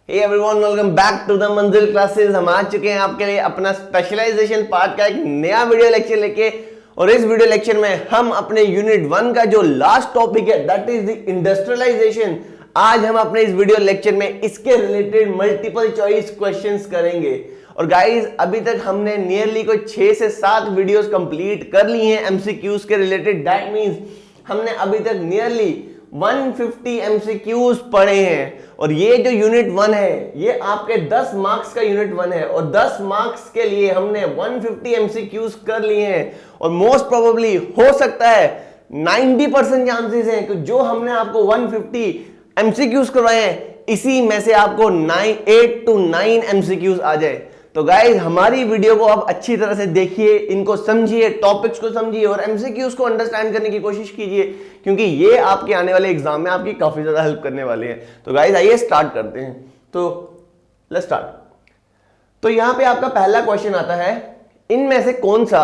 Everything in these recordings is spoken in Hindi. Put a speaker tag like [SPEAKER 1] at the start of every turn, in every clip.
[SPEAKER 1] Hey everyone, welcome back to the Manzil classes. हम आ चुके हैं आपके लिए अपना स्पेशलाइजेशन पार्ट का एक नया वीडियो लेक्चर लेके। और इस वीडियो लेक्चर में हम अपने यूनिट 1 का जो लास्ट टॉपिक है दैट इज द इंडस्ट्रियलाइजेशन, आज हम अपने इस वीडियो लेक्चर में इसके रिलेटेड मल्टीपल चॉइस क्वेश्चंस करेंगे। और गाइस, अभी तक हमने नियरली कोई 6 से 7 वीडियोस कंप्लीट कर ली हैं एमसीक्यूज के रिलेटेड। दैट मींस हमने अभी तक नियरली 150 एमसीक्यूज पढ़े हैं। और ये जो यूनिट 1 है ये आपके 10 मार्क्स का यूनिट 1 है और 10 मार्क्स के लिए हमने 150 एमसीक्यूज कर लिए हैं। और मोस्ट प्रोबेबली हो सकता है 90% चांसेस हैं कि जो हमने आपको 150 एमसीक्यूज करवाए हैं इसी में से आपको 8 to 9 एमसीक्यूज आ जाए। तो गाइस, हमारी वीडियो को आप अच्छी तरह से देखिए, इनको समझिए, टॉपिक्स को समझिए और एमसीक्यूज को अंडरस्टैंड करने की कोशिश कीजिए, क्योंकि ये आपके आने वाले एग्जाम में आपकी काफी ज्यादा हेल्प करने वाले हैं। तो गाइस, आइए स्टार्ट करते हैं। तो लेट्स स्टार्ट। तो यहां पे आपका पहला क्वेश्चन आता है, इनमें से कौन सा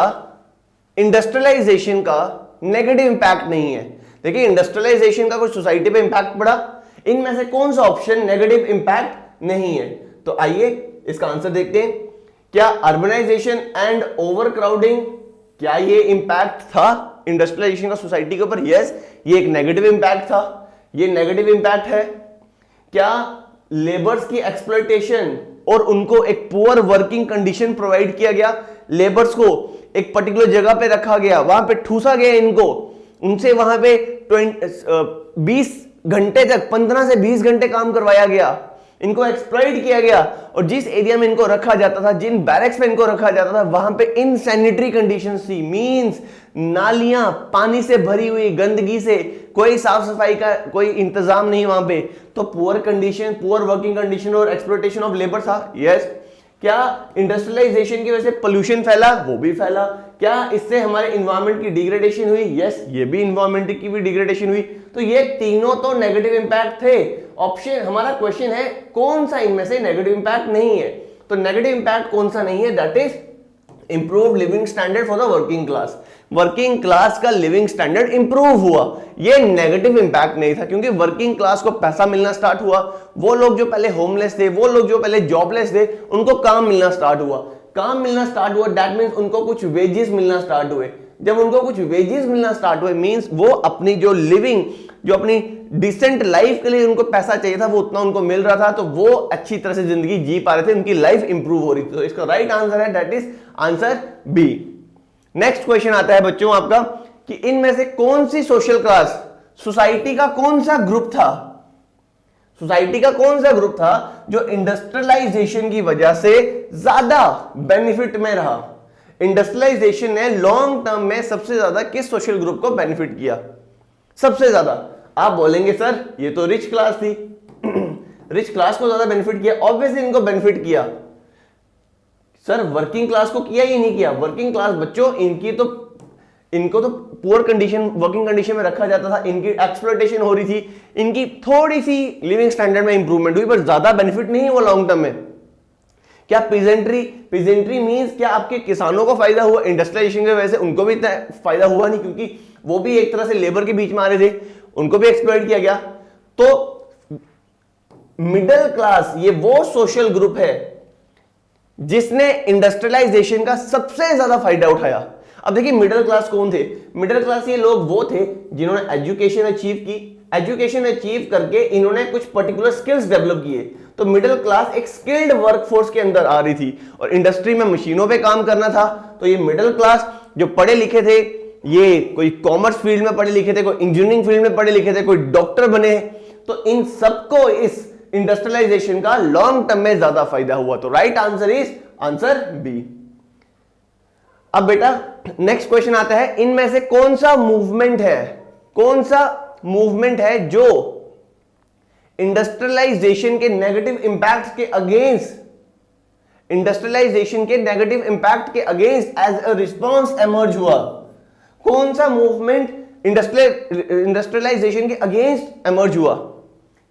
[SPEAKER 1] इंडस्ट्रियलाइजेशन का नेगेटिव इंपैक्ट नहीं है। देखिए, इंडस्ट्रियलाइजेशन का कुछ सोसाइटी पे इंपैक्ट पड़ा, इनमें से कौन सा ऑप्शन नेगेटिव इंपैक्ट नहीं है। तो आइए इसका आंसर देखते हैं। क्या अर्बनाइजेशन एंड ओवर क्राउडिंग, क्या ये इंपैक्ट था इंडस्ट्रियलाइजेशन का सोसाइटी के ऊपर? यस, ये एक नेगेटिव इंपैक्ट था, ये नेगेटिव इंपैक्ट है। क्या लेबर्स की एक्सप्लॉयटेशन और उनको एक पुअर वर्किंग कंडीशन प्रोवाइड किया गया, लेबर्स को एक पर्टिकुलर जगह पे रखा गया, वहां पे ठूसा गया इनको, उनसे वहां पे 20 घंटे तक 15 से 20 घंटे काम करवाया गया, इनको एक्सप्लॉइट किया गया। और जिस एरिया में इनको रखा जाता था, जिन बैरक्स में इनको रखा जाता था, वहां पे इनसैनिटरी कंडीशंस थी। मींस नालियां पानी से भरी हुई, गंदगी से, कोई साफ सफाई का कोई इंतजाम नहीं वहां पे। तो poor condition, poor working condition और एक्सप्लॉयटेशन ऑफ लेबर था। यस। क्या इंडस्ट्रियलाइजेशन की वजह से पोल्यूशन फैला? वो भी फैला। क्या इससे हमारे इन्वायरमेंट की डिग्रेडेशन हुई? यस, ये भी इन्वायरमेंट की भी डिग्रेडेशन हुई। तो ये तीनों तो नेगेटिव इंपैक्ट थे। ऑप्शन, हमारा क्वेश्चन है कौन सा इनमें से नेगेटिव इंपैक्ट नहीं है। तो नेगेटिव इंपैक्ट कौन सा नहीं है? That is improve living standard for the working class. Working class का लिविंग स्टैंडर्ड इंप्रूव हुआ, ये नेगेटिव इंपैक्ट नहीं था, क्योंकि वर्किंग क्लास को पैसा मिलना स्टार्ट हुआ। वो लोग जो पहले होमलेस थे, वो लोग जो पहले जॉबलेस थे, उनको काम मिलना स्टार्ट हुआ। काम मिलना स्टार्ट हुआ दैट मींस उनको कुछ वेजेस मिलना स्टार्ट हुए। जब उनको कुछ वेजेस मिलना स्टार्ट हुए मींस वो अपनी जो लिविंग, जो अपनी डिसेंट लाइफ के लिए उनको पैसा चाहिए था, वो उतना उनको मिल रहा था। तो वो अच्छी तरह से जिंदगी जी पा रहे थे, उनकी लाइफ इंप्रूव हो रही थी। तो इसका राइट आंसर है that is answer B. Next question आता है बच्चों आपका कि इनमें से कौन सी सोशल क्लास, सोसाइटी का कौन सा ग्रुप था, सोसाइटी का कौन सा ग्रुप था जो इंडस्ट्रियलाइजेशन की वजह से ज्यादा बेनिफिट में रहा? इंडस्ट्रियलाइजेशन ने लॉन्ग टर्म में सबसे ज्यादा किस सोशल ग्रुप को बेनिफिट किया? सबसे ज्यादा आप बोलेंगे सर ये तो रिच क्लास थी। रिच क्लास को ज्यादा बेनिफिट किया, ऑब्वियसली इनको बेनिफिट किया। सर वर्किंग क्लास को किया ही नहीं किया? वर्किंग क्लास बच्चों, इनको तो पुअर कंडीशन, वर्किंग कंडीशन में रखा जाता था, इनकी एक्सप्लॉयटेशन हो रही थी, इनकी थोड़ी सी लिविंग स्टैंडर्ड में इंप्रूवमेंट हुई, पर ज्यादा बेनिफिट नहीं हुआ लॉन्ग टर्म में। क्या पीजेंट्री मींस क्या आपके किसानों को फायदा हुआ? इंडस्ट्रियलाइजेशन की वजह से उनको भी इतना फायदा हुआ नहीं, क्योंकि वो भी एक तरह से लेबर के बीच में आ रहे थे, उनको भी एक्सप्लॉइट किया गया। तो मिडिल क्लास ये वो सोशल ग्रुप है जिसने इंडस्ट्रियलाइजेशन का सबसे ज्यादा फायदा उठाया। अब देखिए, मिडिल क्लास कौन थे? मिडिल क्लास ये लोग वो थे जिन्होंने एजुकेशन अचीव की, एजुकेशन अचीव करके इन्होंने कुछ पर्टिकुलर स्किल्स डेवलप किए। तो मिडिल क्लास एक स्किल्ड वर्कफोर्स के अंदर आ रही थी और इंडस्ट्री में मशीनों पे काम करना था। तो ये मिडिल क्लास जो पढ़े लिखे थे, ये कोई कॉमर्स फील्ड में पढ़े लिखे थे, कोई इंजीनियरिंग फील्ड में पढ़े लिखे थे, कोई डॉक्टर बने, तो इन सबको इस इंडस्ट्रियलाइजेशन का लॉन्ग टर्म में ज्यादा फायदा हुआ। तो right answer is answer B. अब बेटा नेक्स्ट क्वेश्चन आता है, इनमें से कौन सा मूवमेंट है, कौन सा मूवमेंट है जो इंडस्ट्रियलाइजेशन के नेगेटिव इंपैक्ट के अगेंस्ट, इंडस्ट्रियलाइजेशन के नेगेटिव इंपैक्ट के against as a response emerge हुआ? कौन सा मूवमेंट इंडस्ट्रियलाइजेशन के अगेंस्ट एमर्ज हुआ?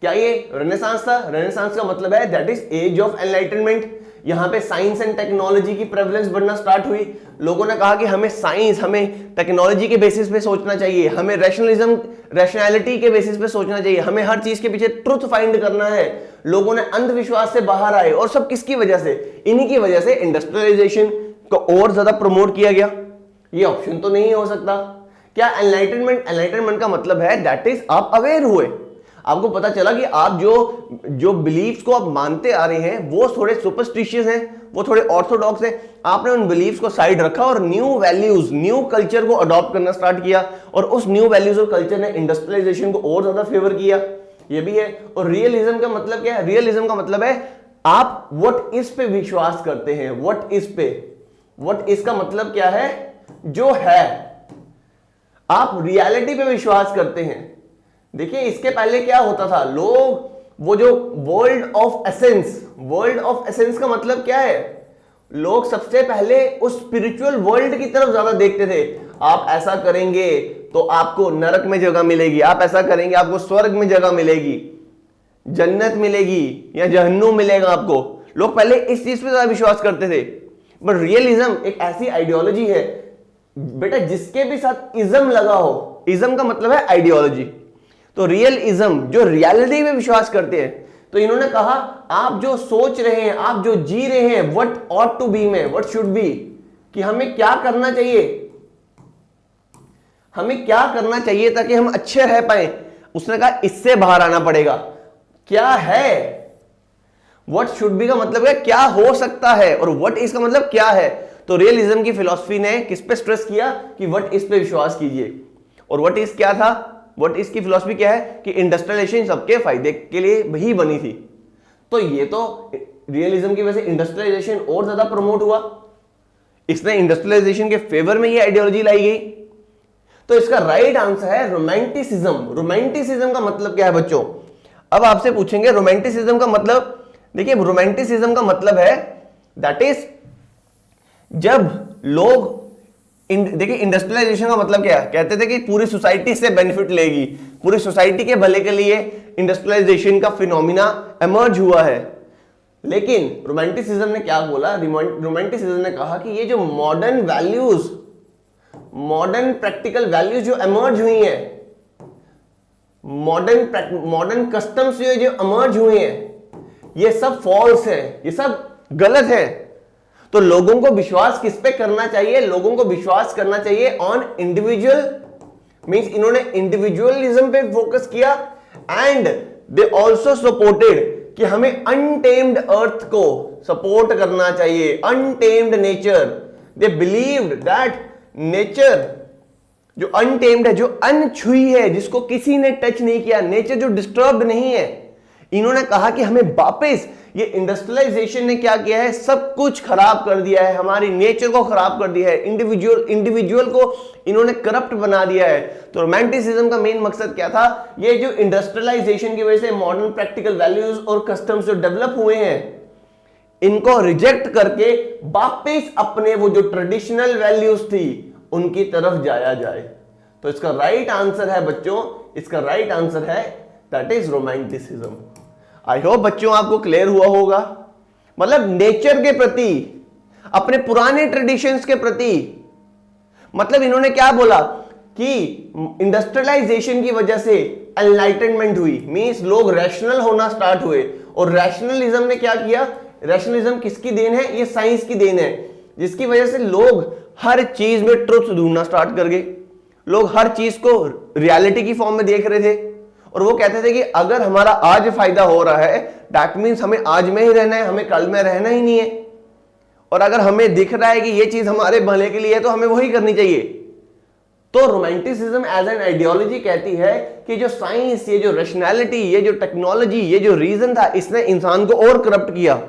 [SPEAKER 1] क्या ये रेनेसांस था? रेनेसांस का मतलब है that is age of enlightenment. यहाँ पे साइंस एंड टेक्नोलॉजी की प्रेवलेंस बढ़ना स्टार्ट हुई। लोगों ने कहा कि हमें साइंस, हमें टेक्नोलॉजी के बेसिस पे सोचना चाहिए, हमें रैशनैलिटी के बेसिस पे सोचना चाहिए, हमें हर चीज के पीछे ट्रुथ फाइंड करना है। लोगों ने अंधविश्वास से बाहर आए, और सब किसकी वजह से? इन्हीं की वजह से इंडस्ट्रियलाइजेशन को और ज्यादा प्रमोट किया गया। ये ऑप्शन तो नहीं हो सकता। क्या एनलाइटनमेंट का मतलब है दैट इज आप अवेयर हुए, आपको पता चला कि आप जो बिलीफ्स को आप मानते आ रहे हैं वो थोड़े सुपरस्टिशियस हैं, वो थोड़े ऑर्थोडॉक्स हैं। आपने उन बिलीफ्स को साइड रखा और न्यू वैल्यूज, न्यू कल्चर को अडॉप्ट करना स्टार्ट किया, और उस न्यू वैल्यूज और कल्चर ने इंडस्ट्रियलाइजेशन को और ज्यादा फेवर किया। ये भी है। और रियलिज्म का मतलब क्या है? रियलिज्म का मतलब है आप व्हाट इज पे विश्वास करते हैं। व्हाट इज का मतलब क्या है? जो है। आप रियलिटी पे विश्वास करते हैं। देखिए, इसके पहले क्या होता था, लोग वो जो वर्ल्ड ऑफ एसेंस का मतलब क्या है? लोग सबसे पहले उस स्पिरिचुअल वर्ल्ड की तरफ ज्यादा देखते थे। आप ऐसा करेंगे तो आपको नरक में जगह मिलेगी, आप ऐसा करेंगे आपको स्वर्ग में जगह मिलेगी, जन्नत मिलेगी या जहन्नुम मिलेगा आपको। लोग पहले इस चीज पे ज्यादा विश्वास करते थे। बट रियलिज्म एक ऐसी आइडियोलॉजी है बेटा जिसके भी साथ इज्म लगा हो। इज्म का मतलब है आइडियोलॉजी। तो रियलिज्म जो रियलिटी में विश्वास करते हैं। तो इन्होंने कहा आप जो सोच रहे हैं, आप जो जी रहे हैं, व्हाट ऑट टू बी में, व्हाट शुड बी, कि हमें क्या करना चाहिए, हमें क्या करना चाहिए ताकि हम अच्छे रह पाए। उसने कहा इससे बाहर आना पड़ेगा। क्या है? व्हाट शुड बी का मतलब है क्या हो सकता है, और व्हाट इज का मतलब क्या है। तो रियलिज्म की फिलॉसफी ने किस पे स्ट्रेस किया कि व्हाट इज पे विश्वास कीजिए। और व्हाट इज क्या था? व्हाट इज की फिलॉसफी क्या है कि इंडस्ट्रियलाइजेशन सबके फायदे के लिए ही बनी थी। तो ये तो रियलिज्म की वजह से इंडस्ट्रियलाइजेशन और ज्यादा प्रमोट हुआ। इसने इंडस्ट्रियलाइजेशन के फेवर में ये आइडियोलॉजी लाई गई। तो इसका राइट आंसर है रोमांटिसिज्म। रोमांटिसिज्म का मतलब क्या है बच्चों? अब आपसे पूछेंगे रोमांटिसिज्म का मतलब। देखिए, रोमांटिसिज्म का मतलब है दैट इज जब लोग देखिए, इंडस्ट्रियलाइजेशन का मतलब क्या है? कहते थे कि पूरी सोसाइटी से बेनिफिट लेगी, पूरी सोसाइटी के भले के लिए इंडस्ट्रियलाइजेशन का फिनोमिना इमर्ज हुआ है। लेकिन रोमांटिसिज्म ने क्या बोला? रोमांटिसिज्म ने कहा कि ये जो modern values, modern practical values जो इमर्ज हुई हैं, मॉडर्न कस्टम्स जो इमर्ज हुए हैं, ये सब फॉल्स है, ये सब गलत है। तो लोगों को विश्वास किस पे करना चाहिए? लोगों को विश्वास करना चाहिए ऑन इंडिविजुअल, मींस इन्होंने इंडिविजुअलिज्म पे फोकस किया। एंड दे आल्सो सपोर्टेड कि हमें अनटेम्ड अर्थ को सपोर्ट करना चाहिए, untamed nature. They believed that nature जो अनटेम्ड है, जो अनछुई है, जिसको किसी ने टच नहीं किया, नेचर जो डिस्टर्ब्ड नहीं है, इन्होंने कहा कि हमें वापस, ये इंडस्ट्रियलाइजेशन ने क्या किया है? सब कुछ खराब कर दिया है, हमारी नेचर को खराब कर दिया है, इंडिविजुअल को इन्होंने करप्ट बना दिया है। तो रोमांटिसिज्म का मेन मकसद क्या था? ये जो इंडस्ट्रियलाइजेशन की वजह से मॉडर्न प्रैक्टिकल वैल्यूज और कस्टम्स जो डेवलप हुए हैं, इनको रिजेक्ट करके वापस अपने वो जो ट्रेडिशनल वैल्यूज थी उनकी तरफ जाया जाए। तो इसका राइट आंसर है बच्चों, इसका राइट आंसर है that is romanticism. I hope बच्चों आपको क्लियर हुआ होगा। मतलब नेचर के प्रति, अपने पुराने ट्रेडिशंस के प्रति, मतलब इन्होंने क्या बोला कि इंडस्ट्रियलाइजेशन की वजह से एनलाइटनमेंट हुई, मींस लोग रैशनल होना स्टार्ट हुए। और रैशनलिज्म ने क्या किया? रैशनलिज्म किसकी देन है? ये साइंस की देन है, जिसकी वजह से लोग हर चीज में ट्रुथ ढूंढना स्टार्ट कर गए। लोग हर चीज को रियलिटी की फॉर्म में देख रहे थे, और वो कहते थे कि अगर हमारा आज फायदा हो रहा है दैट मीन्स हमें आज में ही रहना है, हमें कल में रहना ही नहीं है। और अगर हमें दिख रहा है कि ये चीज हमारे भले के लिए है तो हमें वही करनी चाहिए। तो रोमांटिसिज्म एज एन आइडियोलॉजी कहती है कि जो साइंस, ये जो रैशनैलिटी, ये जो टेक्नोलॉजी, ये जो रीजन था, इसने इंसान को और करप्ट किया।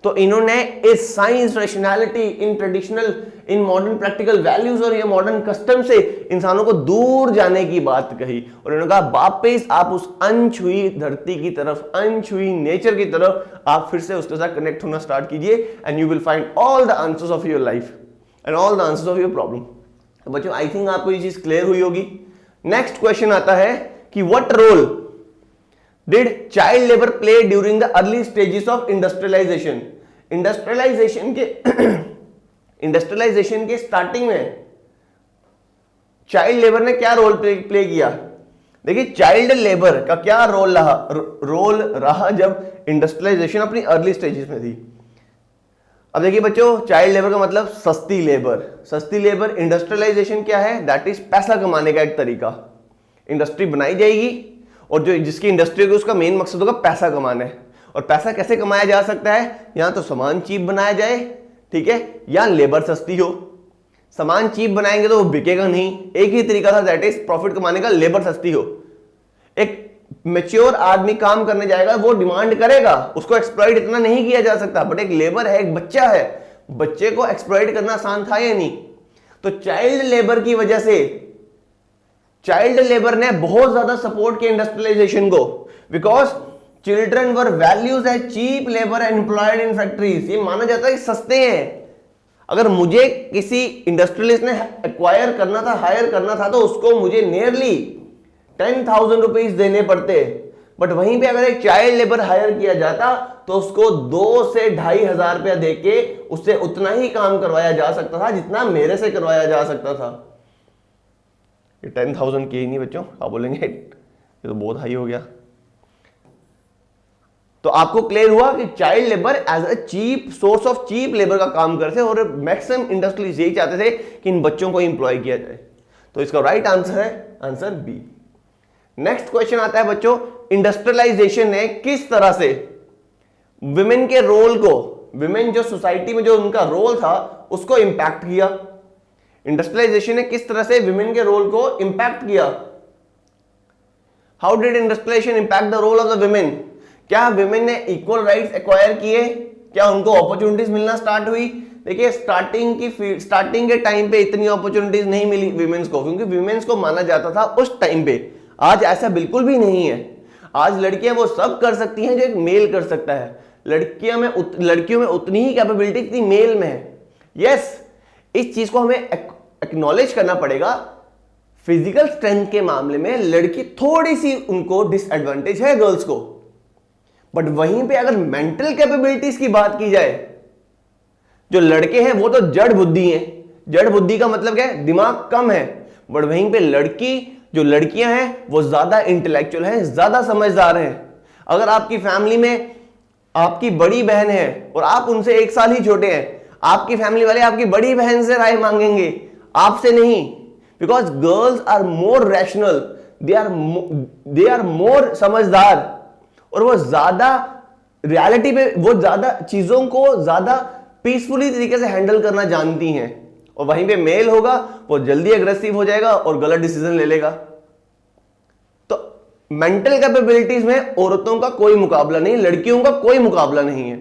[SPEAKER 1] तो इन्होंने इस science, rationality, in traditional, in modern practical values और ये मॉडर्न कस्टम से इंसानों को दूर जाने की बात कही। और इन्होंने कहा वापस आप उस अनछुई धरती की तरफ, अनछुई नेचर की तरफ आप फिर से उसके साथ कनेक्ट होना स्टार्ट कीजिए, and you will find all the answers of your life and all the answers of your problem. तो बच्चों, आई थिंक आपको ये चीज क्लियर हुई होगी। नेक्स्ट क्वेश्चन आता है कि what role did child labour play during the early stages of industrialization? Industrialization के स्टार्टिंग में चाइल्ड लेबर ने क्या रोल प्ले किया? देखिए, चाइल्ड लेबर का क्या रोल रहा जब इंडस्ट्रियलाइजेशन अपनी अर्ली स्टेजेस में थी। अब देखिए बच्चों, चाइल्ड लेबर का मतलब सस्ती लेबर। इंडस्ट्रियलाइजेशन क्या है? दैट इज पैसा कमाने का एक तरीका। इंडस्ट्री बनाई जाएगी और जो जिसकी इंडस्ट्री है उसका मेन मकसद होगा पैसा कमाना है। और पैसा कैसे कमाया जा सकता है? या तो सामान चीप बनाया जाए, ठीक है, या लेबर सस्ती हो। सामान चीप बनाएंगे तो वो बिकेगा नहीं। एक ही तरीका था, दैट इज प्रॉफिट कमाने का, लेबर सस्ती हो। एक मैच्योर आदमी काम करने जाएगा, वो डिमांड करेगा, उसको एक्सप्लॉइट इतना नहीं किया जा सकता। बट एक लेबर है, एक बच्चा है, बच्चे को एक्सप्लॉइट करना आसान था या नहीं? तो चाइल्ड लेबर की वजह से चाइल्ड लेबर ने बहुत ज्यादा सपोर्ट किया इंडस्ट्रियलाइजेशन को, because children were values as cheap labour employed in factories. ये माना जाता है कि सस्ते हैं। अगर मुझे किसी इंडस्ट्रियलिस्ट ने एक्वायर करना था, हायर करना था, तो उसको मुझे नियरली 10,000 रुपीज देने पड़ते। बट वहीं पे अगर एक चाइल्ड लेबर हायर किया जाता तो उसको 2 से 2,500 रुपया देके उससे उतना ही काम करवाया जा सकता था जितना मेरे से करवाया जा सकता था। ये 10,000 की ही नहीं बच्चों, आप बोलेंगे ये तो बहुत हाई हो गया। तो आपको क्लियर हुआ कि child labour as a cheap source of cheap labour का काम करते और मैक्सिमम इंडस्ट्रीज यही चाहते थे कि इन बच्चों को इंप्लॉय किया जाए। तो इसका राइट आंसर है आंसर बी। नेक्स्ट क्वेश्चन आता है बच्चों, इंडस्ट्रियलाइजेशन ने किस तरह से विमेन के रोल को, विमेन जो सोसाइटी में जो उनका रोल था उसको इंपैक्ट किया? इंडस्ट्रियलाइजेशन ने किस तरह से विमेन के रोल को इंपैक्ट किया? How did industrialisation impact the role of the women? क्या विमेन ने इक्वल राइट्स एक्वायर किए? क्या उनको अपॉर्चुनिटीज मिलना स्टार्ट हुई? देखिए, स्टार्टिंग के टाइम पे इतनी अपॉर्चुनिटीज नहीं मिली विमेन्स को, क्योंकि विमेन्स को माना जाता था उस टाइम पे। आज ऐसा बिल्कुल भी नहीं है। आज लड़कियां वो सब कर सकती हैं जो एक मेल कर सकता है। लड़कियों में उतनी ही कैपेबिलिटी जितनी मेल में है। यस, इस चीज को हमें एक्नॉलेज करना पड़ेगा। फिजिकल स्ट्रेंथ के मामले में लड़की थोड़ी सी उनको डिसएडवांटेज है गर्ल्स को, बट वहीं पे अगर मेंटल कैपेबिलिटीज की बात की जाए, जो लड़के हैं वो तो जड़ बुद्धि हैं। जड़ बुद्धि का मतलब क्या है? दिमाग कम है। बट वहीं पे जो लड़कियां हैं वो ज्यादा इंटेलेक्चुअल हैं, ज्यादा समझदार हैं। अगर आपकी फैमिली में आपकी बड़ी बहन है और आप उनसे 1 साल ही छोटे हैं, आपकी फैमिली वाले आपकी बड़ी बहन से राय मांगेंगे, आपसे नहीं। Because girls are more rational, they are more समझदार, और वो ज्यादा रियलिटी पे, वो ज्यादा चीजों को ज्यादा पीसफुली तरीके से हैंडल करना जानती हैं। और वहीं पे मेल होगा, वो जल्दी एग्रेसिव हो जाएगा और गलत डिसीजन ले लेगा। तो मेंटल कैपेबिलिटीज में औरतों का कोई मुकाबला नहीं, लड़कियों का कोई मुकाबला नहीं है।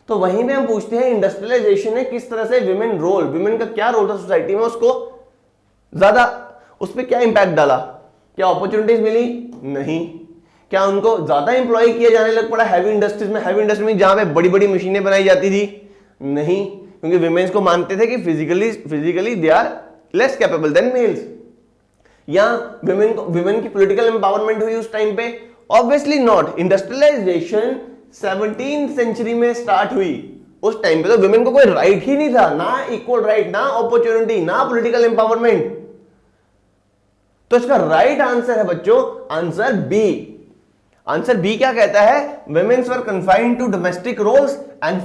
[SPEAKER 1] तो वहीं पे हम पूछते हैं इंडस्ट्रियलाइजेशन ने किस तरह से विमेन का क्या रोल था सोसाइटी में, उसको ज्यादा उस पर क्या इंपैक्ट डाला? क्या अपॉर्चुनिटीज मिली? नहीं। क्या उनको ज्यादा इंप्लॉय किया जाने लग पड़ा हैवी इंडस्ट्रीज में जहां पे बड़ी बड़ी मशीनें बनाई जाती थी? नहीं, क्योंकि विमेन्स को मानते थे कि physically they are less capable than males. या विमेन की पॉलिटिकल एम्पावरमेंट हुई उस टाइम पे? Obviously not. Industrialization 17th century में स्टार्ट हुई। उस टाइम पे तो विमेन को कोई राइट ही नहीं था, ना इक्वल राइट, ना अपॉर्चुनिटी, ना पॉलिटिकल एम्पावरमेंट। तो इसका राइट आंसर है बच्चों आंसर बी। आंसर बी क्या कहता है? women were confined to domestic roles and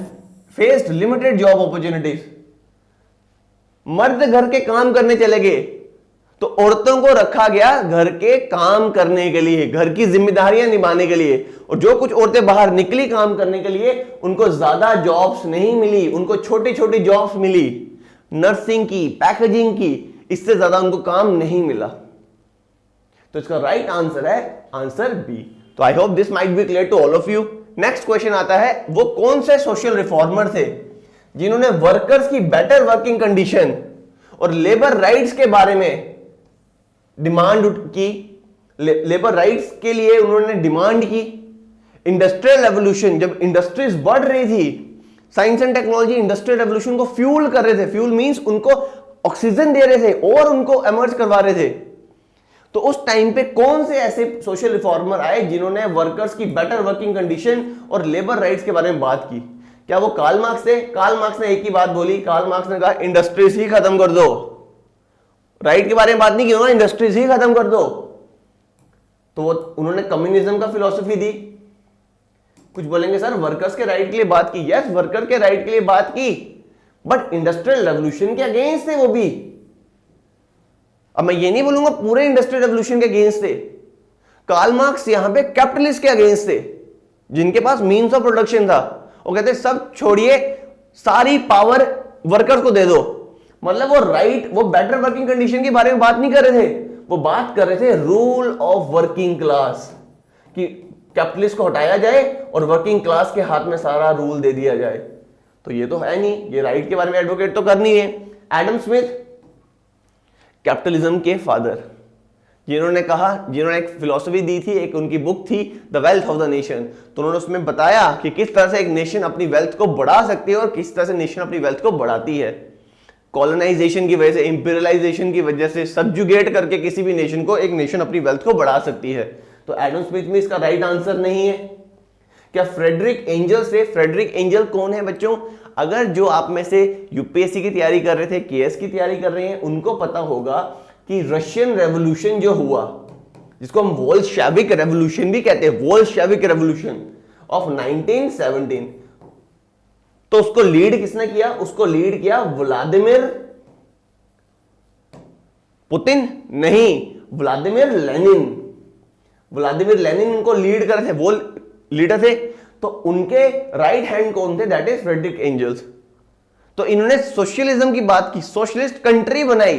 [SPEAKER 1] faced limited job opportunities। मर्द घर के काम करने चले गए तो औरतों को रखा गया घर के काम करने के लिए, घर की जिम्मेदारियां निभाने के लिए। और जो कुछ औरतें बाहर निकली काम करने के लिए, उनको ज्यादा जॉब्स नहीं मिली, उनको छोटी छोटी जॉब्स मिली, नर्सिंग की, पैकेजिंग की, इससे ज्यादा उनको काम नहीं मिला। तो इसका राइट आंसर है आंसर बी। तो I hope this might be clear to all of you. Next question आता है, वो कौन से सोशल रिफॉर्मर थे जिन्होंने वर्कर्स की बेटर वर्किंग कंडीशन और लेबर राइट्स के बारे में डिमांड की? लेबर राइट्स के लिए उन्होंने डिमांड की। इंडस्ट्रियल रेवोल्यूशन, जब इंडस्ट्रीज बढ़ रही थी, science and technology industrial revolution को फ्यूल कर रहे थे। फ्यूल मींस उनको ऑक्सीजन दे रहे थे और उनको एमर्ज करवा रहे थे। तो उस टाइम पे कौन से ऐसे सोशल रिफॉर्मर आए जिन्होंने वर्कर्स की बेटर वर्किंग कंडीशन और लेबर राइट्स के बारे में बात की? क्या वो कार्ल मार्क्स थे? कार्ल मार्क्स ने एक ही बात बोली, कार्ल मार्क्स ने कहा इंडस्ट्रीज ही खत्म कर दो। राइट के बारे में बात नहीं की ना, इंडस्ट्रीज ही खत्म कर दो। तो उन्होंने कम्युनिज्म का फिलॉसफी दी। कुछ बोलेंगे सर वर्कर्स के राइट के लिए बात की, यस वर्कर के राइट के लिए बात की, बट इंडस्ट्रियल रेवोल्यूशन के अगेंस्ट थे वो भी। अब मैं ये नहीं बोलूंगा पूरे इंडस्ट्रियल रेवोल्यूशन के अगेंस्ट थे। कार्ल मार्क्स यहां पे कैपिटलिस्ट के अगेंस्ट थे, जिनके पास मीन्स ऑफ प्रोडक्शन था। वो कहते सब छोड़िए, सारी पावर वर्कर्स को दे दो। मतलब वो राइट, वो बेटर वर्किंग कंडीशन के बारे में बात नहीं कर रहे थे, वो बात कर रहे थे रूल ऑफ वर्किंग क्लास, कि कैपिटलिस्ट को हटाया जाए और वर्किंग क्लास के हाथ में सारा रूल दे दिया जाए। तो ये तो है नहीं, ये राइट के बारे में एडवोकेट तो करनी है। एडम स्मिथ कैपिटलिज्म के फादर, जिन्होंने कहा, जिन्होंने एक फिलॉसफी दी थी, एक उनकी बुक थी the wealth of the nation. तो उन्होंने उसमें बताया कि किस तरह से एक नेशन अपनी वेल्थ को बढ़ा सकती है और किस तरह से नेशन अपनी वेल्थ को बढ़ाती है। कॉलोनाइजेशन की वजह से, इंपीरियलाइजेशन की वजह से सब्जुगेट करके किसी भी नेशन को, एक नेशन अपनी वेल्थ को बढ़ा सकती है। तो एडम स्मिथ में इसका राइट आंसर नहीं है। क्या फ्रेडरिक एंजल से? फ्रेडरिक एंजल कौन है बच्चों? अगर जो आप में से यूपीएससी की तैयारी कर रहे थे, केएस की तैयारी कर रहे हैं, उनको पता होगा कि रशियन रेवोल्यूशन जो हुआ, जिसको हम वोल्शेविक रेवोल्यूशन भी कहते हैं, वोल्शेविक रेवोल्यूशन ऑफ 1917, तो उसको लीड किसने किया? उसको लीड किया व्लादिमीर पुतिन नहीं, व्लादिमीर लेनिन। व्लादिमीर लेनिन उनको लीड कर रहे थे, वो लीडर थे। तो उनके राइट हैंड कौन थे? That is Frederick angels. तो इन्होंने सोशलिज्म की बात की, सोशलिस्ट कंट्री बनाई।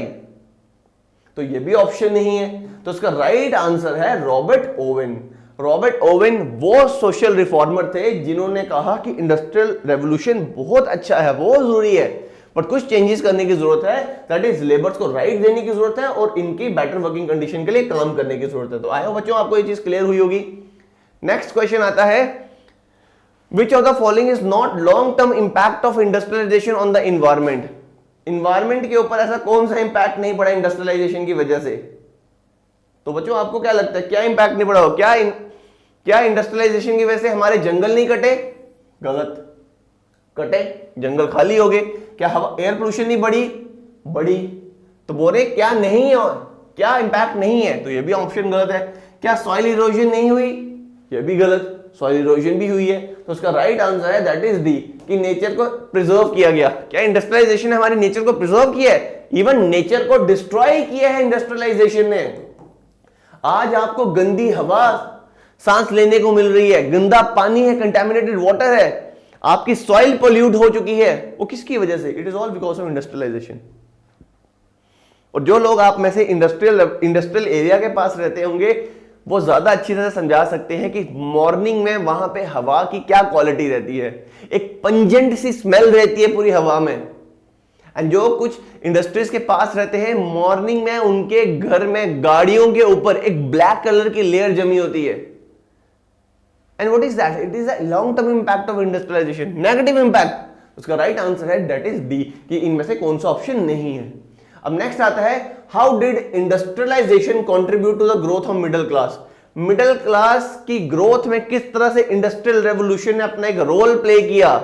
[SPEAKER 1] तो ये भी ऑप्शन नहीं है। तो इसका राइट आंसर है रॉबर्ट ओवेन। रॉबर्ट ओवेन वो सोशल रिफॉर्मर थे जिन्होंने कहा कि इंडस्ट्रियल रेवोल्यूशन बहुत अच्छा है, बहुत जरूरी है, बट कुछ चेंजेस करने की जरूरत है। दैट इज लेबर्स को राइट देने की जरूरत है और इनकी बेटर वर्किंग कंडीशन के लिए काम करने की जरूरत है। तो आई होप बच्चों आपको ये चीज क्लियर हुई होगी। नेक्स्ट क्वेश्चन आता है, which of the following is not long term impact of industrialization on the environment? Environment के ऊपर ऐसा कौन सा इंपैक्ट नहीं पड़ा इंडस्ट्रियलाइजेशन की वजह से? तो बच्चों आपको क्या लगता है, क्या इंपैक्ट नहीं पड़ा हो? क्या इंडस्ट्रियलाइजेशन की वजह से हमारे जंगल नहीं कटे? गलत, कटे, जंगल खाली हो गए। क्या हवा, एयर पोल्यूशन नहीं बढ़ी? तो बोले क्या नहीं है, क्या इंपैक्ट नहीं है? तो ये भी ऑप्शन गलत है। क्या सॉइल इरोजन नहीं हुई? ये भी गलत, सॉइल इरोजन भी हुई है। तो उसका राइट आंसर है दैट इज डी, कि नेचर को प्रिजर्व किया गया। क्या इंडस्ट्रियलाइजेशन ने हमारी नेचर को प्रिजर्व किया है? इवन नेचर को डिस्ट्रॉय किया है इंडस्ट्रियलाइजेशन ने। आज आपको गंदी हवा सांस लेने को मिल रही है, गंदा पानी है, कंटेमिनेटेड वाटर है, आपकी सॉइल पोल्यूट हो चुकी है। वो किसकी वजह से? It is all because of industrialization. और जो लोग आप में से इंडस्ट्रियल एरिया के पास रहते होंगे, वो ज्यादा अच्छी तरह से समझा सकते हैं कि मॉर्निंग में वहां पे हवा की क्या क्वालिटी रहती है। एक पंजेंट सी स्मेल रहती है पूरी हवा में। एंड जो कुछ इंडस्ट्रीज के पास रहते हैं, मॉर्निंग में उनके घर में गाड़ियों के ऊपर एक ब्लैक कलर की लेयर जमी होती है। And what is that? It is a long term impact of industrialization, negative impact. उसका राइट आंसर है दैट इज डी, कि इनमें से कौन सा ऑप्शन नहीं है। अब नेक्स्ट आता है, how did industrialization contribute to the growth of middle class? Middle class की ग्रोथ में किस तरह से इंडस्ट्रियल रेवोल्यूशन ने अपना एक रोल प्ले किया?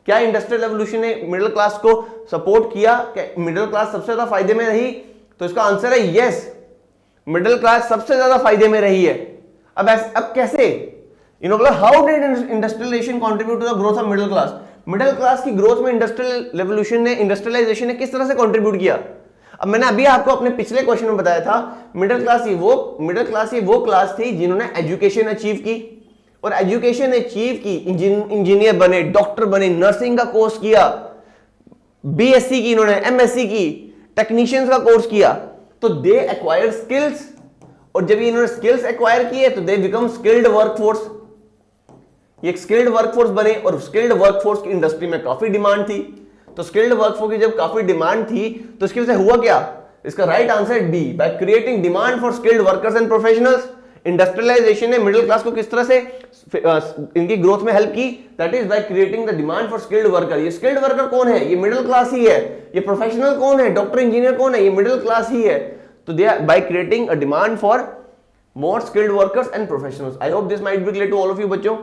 [SPEAKER 1] क्या इंडस्ट्रियल रेवोल्यूशन ने मिडिल क्लास को सपोर्ट किया? क्या मिडिल क्लास सबसे ज्यादा फायदे में रही? तो इसका आंसर है यस, मिडिल क्लास सबसे ज्यादा फायदे में रही है। अब कैसे? How did industrialization contribute to the growth of middle class? Middle class की ग्रोथ में इंडस्ट्रियलाइजेशन ने किस तरह से कंट्रीब्यूट किया? अब मैंने अभी आपको अपने पिछले क्वेश्चन में बताया था, मिडिल क्लास ही वो क्लास थी जिन्होंने एजुकेशन अचीव की, और एजुकेशन अचीव की, इंजीनियर बने, डॉक्टर बने, नर्सिंग का कोर्स किया, बीएससी की इन्होंने, एमएससी की, टेक्नीशियंस का कोर्स किया। तो दे एक्वायर स्किल्स, और जब इन्होंने स्किल्स एक्वायर किए तो दे बिकम स्किल्ड वर्कफोर्स। ये एक स्किल्ड वर्कफोर्स बने, और स्किल्ड वर्कफोर्स की इंडस्ट्री में काफी डिमांड थी। तो स्किल्ड वर्कफोर्स की जब काफी डिमांड थी तो इसकी वजह से हुआ क्या? इसका राइट आंसर है D, by creating demand for skilled workers and professionals. Industrialization ने मिडिल क्लास को किस तरह से इनकी ग्रोथ में हेल्प की? That is by creating the demand for skilled worker. ये स्किल्ड वर्कर कौन है? ये मिडिल क्लास ही है। ये प्रोफेशनल कौन है? डॉक्टर इंजीनियर कौन है? ये मिडिल क्लास ही है। तो they are by creating a demand for more skilled workers and professionals. I hope this might be clear to all of you बच्चों.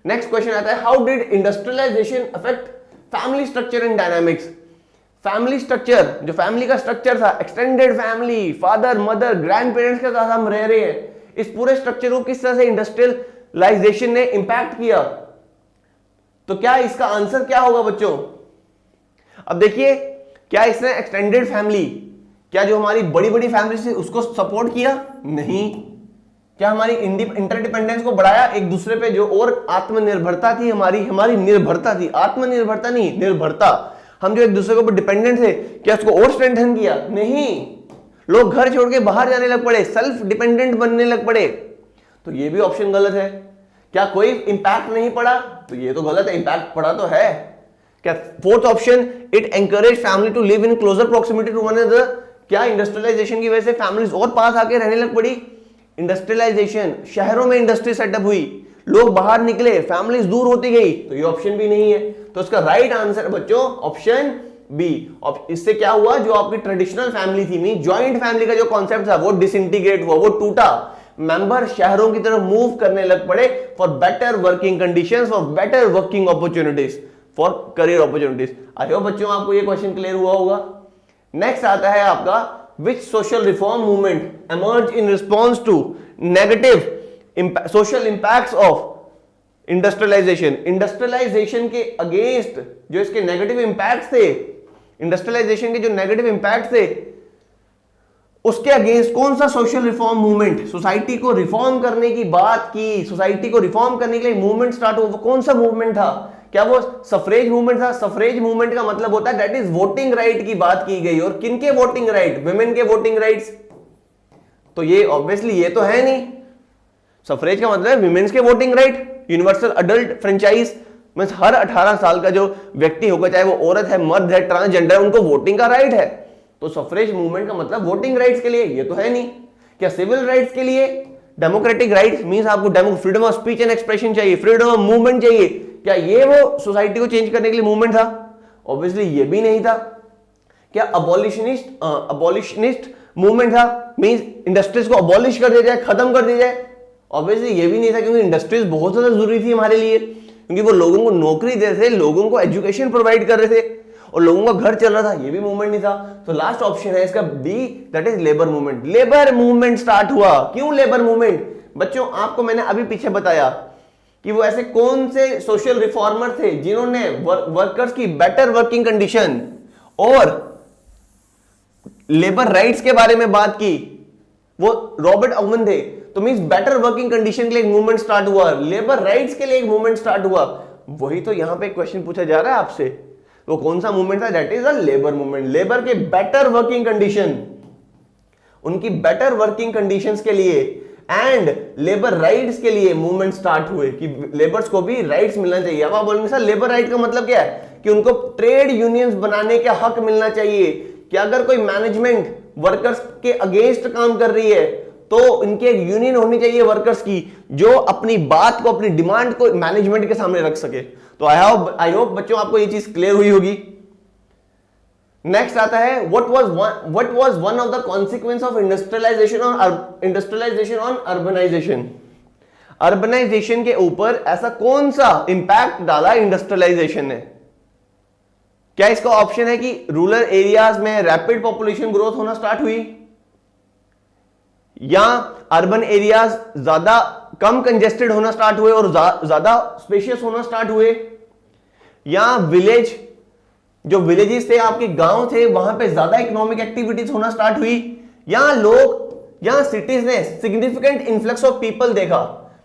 [SPEAKER 1] नेक्स्ट क्वेश्चन आता है, how did industrialization affect family structure and dynamics. Family structure, जो फैमिली का स्ट्रक्चर था, extended family, father mother grandparents के साथ हम रह रहे हैं, इस पूरे स्ट्रक्चर को किस तरह से इंडस्ट्रियलाइजेशन ने इंपैक्ट किया। तो क्या इसका आंसर क्या होगा बच्चों? अब देखिए, क्या इसने एक्सटेंडेड फैमिली, क्या जो हमारी बड़ी बड़ी फैमिली थी उसको सपोर्ट किया? नहीं। क्या हमारी इंटरडिपेंडेंस को बढ़ाया एक दूसरे पे, जो और आत्मनिर्भरता थी हमारी निर्भरता थी, आत्मनिर्भरता नहीं, निर्भरता, हम जो एक दूसरे के ऊपर डिपेंडेंट थे, क्या उसको और स्ट्रेंथन किया? नहीं। लोग घर छोड़ के बाहर जाने लग पड़े, सेल्फ डिपेंडेंट बनने लग पड़े। तो ये भी ऑप्शन गलत है। क्या कोई इंपैक्ट नहीं पड़ा? तो ये तो गलत है, इंपैक्ट पड़ा तो है। क्या fourth option, it encourage family to live in closer proximity to one another, क्या इंडस्ट्रियलाइजेशन की वजह से फैमिलीज और पास आके रहने लग पड़ी? इंडस्ट्रियलाइजेशन, शहरों में इंडस्ट्री सेटअप हुई, लोग बाहर निकले, फैमिलीज दूर होती गई, तो ये ऑप्शन भी नहीं है। तो इसका राइट आंसर बच्चों ऑप्शन बी। इससे क्या हुआ, जो आपकी ट्रेडिशनल फैमिली थी, मीन जॉइंट फैमिली का जो कॉन्सेप्ट था वो डिसइंटीग्रेट हुआ, वो टूटा। मेंबर शहरों की तरफ मूव करने लग पड़े for better working conditions, for better working opportunities, for career opportunities. I hope बच्चों आपको ये क्वेश्चन क्लियर हुआ होगा। नेक्स्ट आता है आपका, which social reform movement emerged in response to negative social impacts of industrialization। Industrialization के अगेंस्ट जो इसके नेगेटिव इंपैक्ट्स थे, इंडस्ट्रियलाइजेशन के जो नेगेटिव इंपैक्ट थे, उसके अगेंस्ट कौन सा सोशल रिफॉर्म मूवमेंट, सोसाइटी को रिफॉर्म करने की बात की, सोसाइटी को रिफॉर्म करने के लिए मूवमेंट स्टार्ट हुआ, वो कौन सा मूवमेंट था? क्या वो सफरेज मूवमेंट था? सफरेज मूवमेंट का मतलब होता है दैट इज वोटिंग राइट की बात की गई। और किनके वोटिंग राइट? विमेन के वोटिंग राइट्स। तो ये ऑब्वियसली ये तो है नहीं। सफरेज का मतलब है विमेन्स के voting right, universal adult franchise, means हर 18 साल का जो व्यक्ति होगा, चाहे वो औरत है, मर्द है, ट्रांसजेंडर, उनको वोटिंग का राइट है। तो सफरेज मूवमेंट का मतलब वोटिंग राइट्स के लिए, ये तो है नहीं। क्या सिविल राइट्स के लिए? डेमोक्रेटिक राइट्स मींस आपको freedom of speech and expression चाहिए, फ्रीडम ऑफ मूवमेंट चाहिए, क्या ये वो सोसाइटी को चेंज करने के लिए मूवमेंट था? ऑब्वियसली ये भी नहीं था। क्या अबॉलिशनिस्ट मूवमेंट था, मींस इंडस्ट्रीज को अबॉलिश कर दिया जाए, खत्म कर दिया जाए? ऑब्वियसली ये भी नहीं था, क्योंकि इंडस्ट्रीज बहुत ज्यादा जरूरी थी हमारे लिए, क्योंकि वो लोगों को नौकरी दे रहे थे, लोगों को एजुकेशन प्रोवाइड कर रहे थे, और लोगों का घर चल रहा था। ये भी मूवमेंट नहीं था। तो लास्ट ऑप्शन है इसका D, that is labour movement. Labour movement start हुआ। क्यों लेबर मूवमेंट? बच्चों आपको मैंने अभी पीछे बताया कि वो ऐसे कौन से सोशल रिफॉर्मर थे जिन्होंने वर्कर्स की बेटर वर्किंग कंडीशन और लेबर राइट्स के बारे में बात की। वो रॉबर्ट ओवन थे। तो मींस बेटर वर्किंग कंडीशन के लिए एक मूवमेंट स्टार्ट हुआ, लेबर राइट्स के लिए एक मूवमेंट स्टार्ट हुआ। वही तो यहां पे क्वेश्चन पूछा जा रहा है आपसे, वो कौन सा मूवमेंट था? That is a labour movement. Labour के बेटर वर्किंग कंडीशन, उनकी बेटर वर्किंग कंडीशंस के लिए एंड लेबर राइट्स के लिए मूवमेंट स्टार्ट हुए कि लेबर्स को भी राइट्स मिलना चाहिए। अब आप बोलेंगे सर लेबर राइट का मतलब क्या है? कि उनको ट्रेड यूनियंस बनाने का हक मिलना चाहिए, कि अगर कोई मैनेजमेंट वर्कर्स के अगेंस्ट काम कर रही है तो इनकी एक यूनियन होनी चाहिए वर्कर्स की, जो अपनी बात को, अपनी डिमांड को मैनेजमेंट के सामने रख सके। तो आई होप बच्चों आपको ये चीज क्लियर हुई होगी। नेक्स्ट आता है, what was one of the consequence of industrialization on urbanization। Urbanization के ऊपर ऐसा कौन सा इंपैक्ट डाला इंडस्ट्रियलाइजेशन ने? क्या इसका ऑप्शन है कि रूरल एरियाज में रैपिड पॉपुलेशन ग्रोथ होना स्टार्ट हुई, या अर्बन एरियाज ज्यादा कम कंजेस्टेड होना स्टार्ट हुए और ज्यादा स्पेशियस होना स्टार्ट हुए, या जो विलेजेस थे, आपके गांव थे, वहां पे ज्यादा इकोनॉमिक एक्टिविटीज होना स्टार्ट हुई, या सिटीज ने सिग्निफिकेंट इन्फ्लक्स ऑफ पीपल देखा,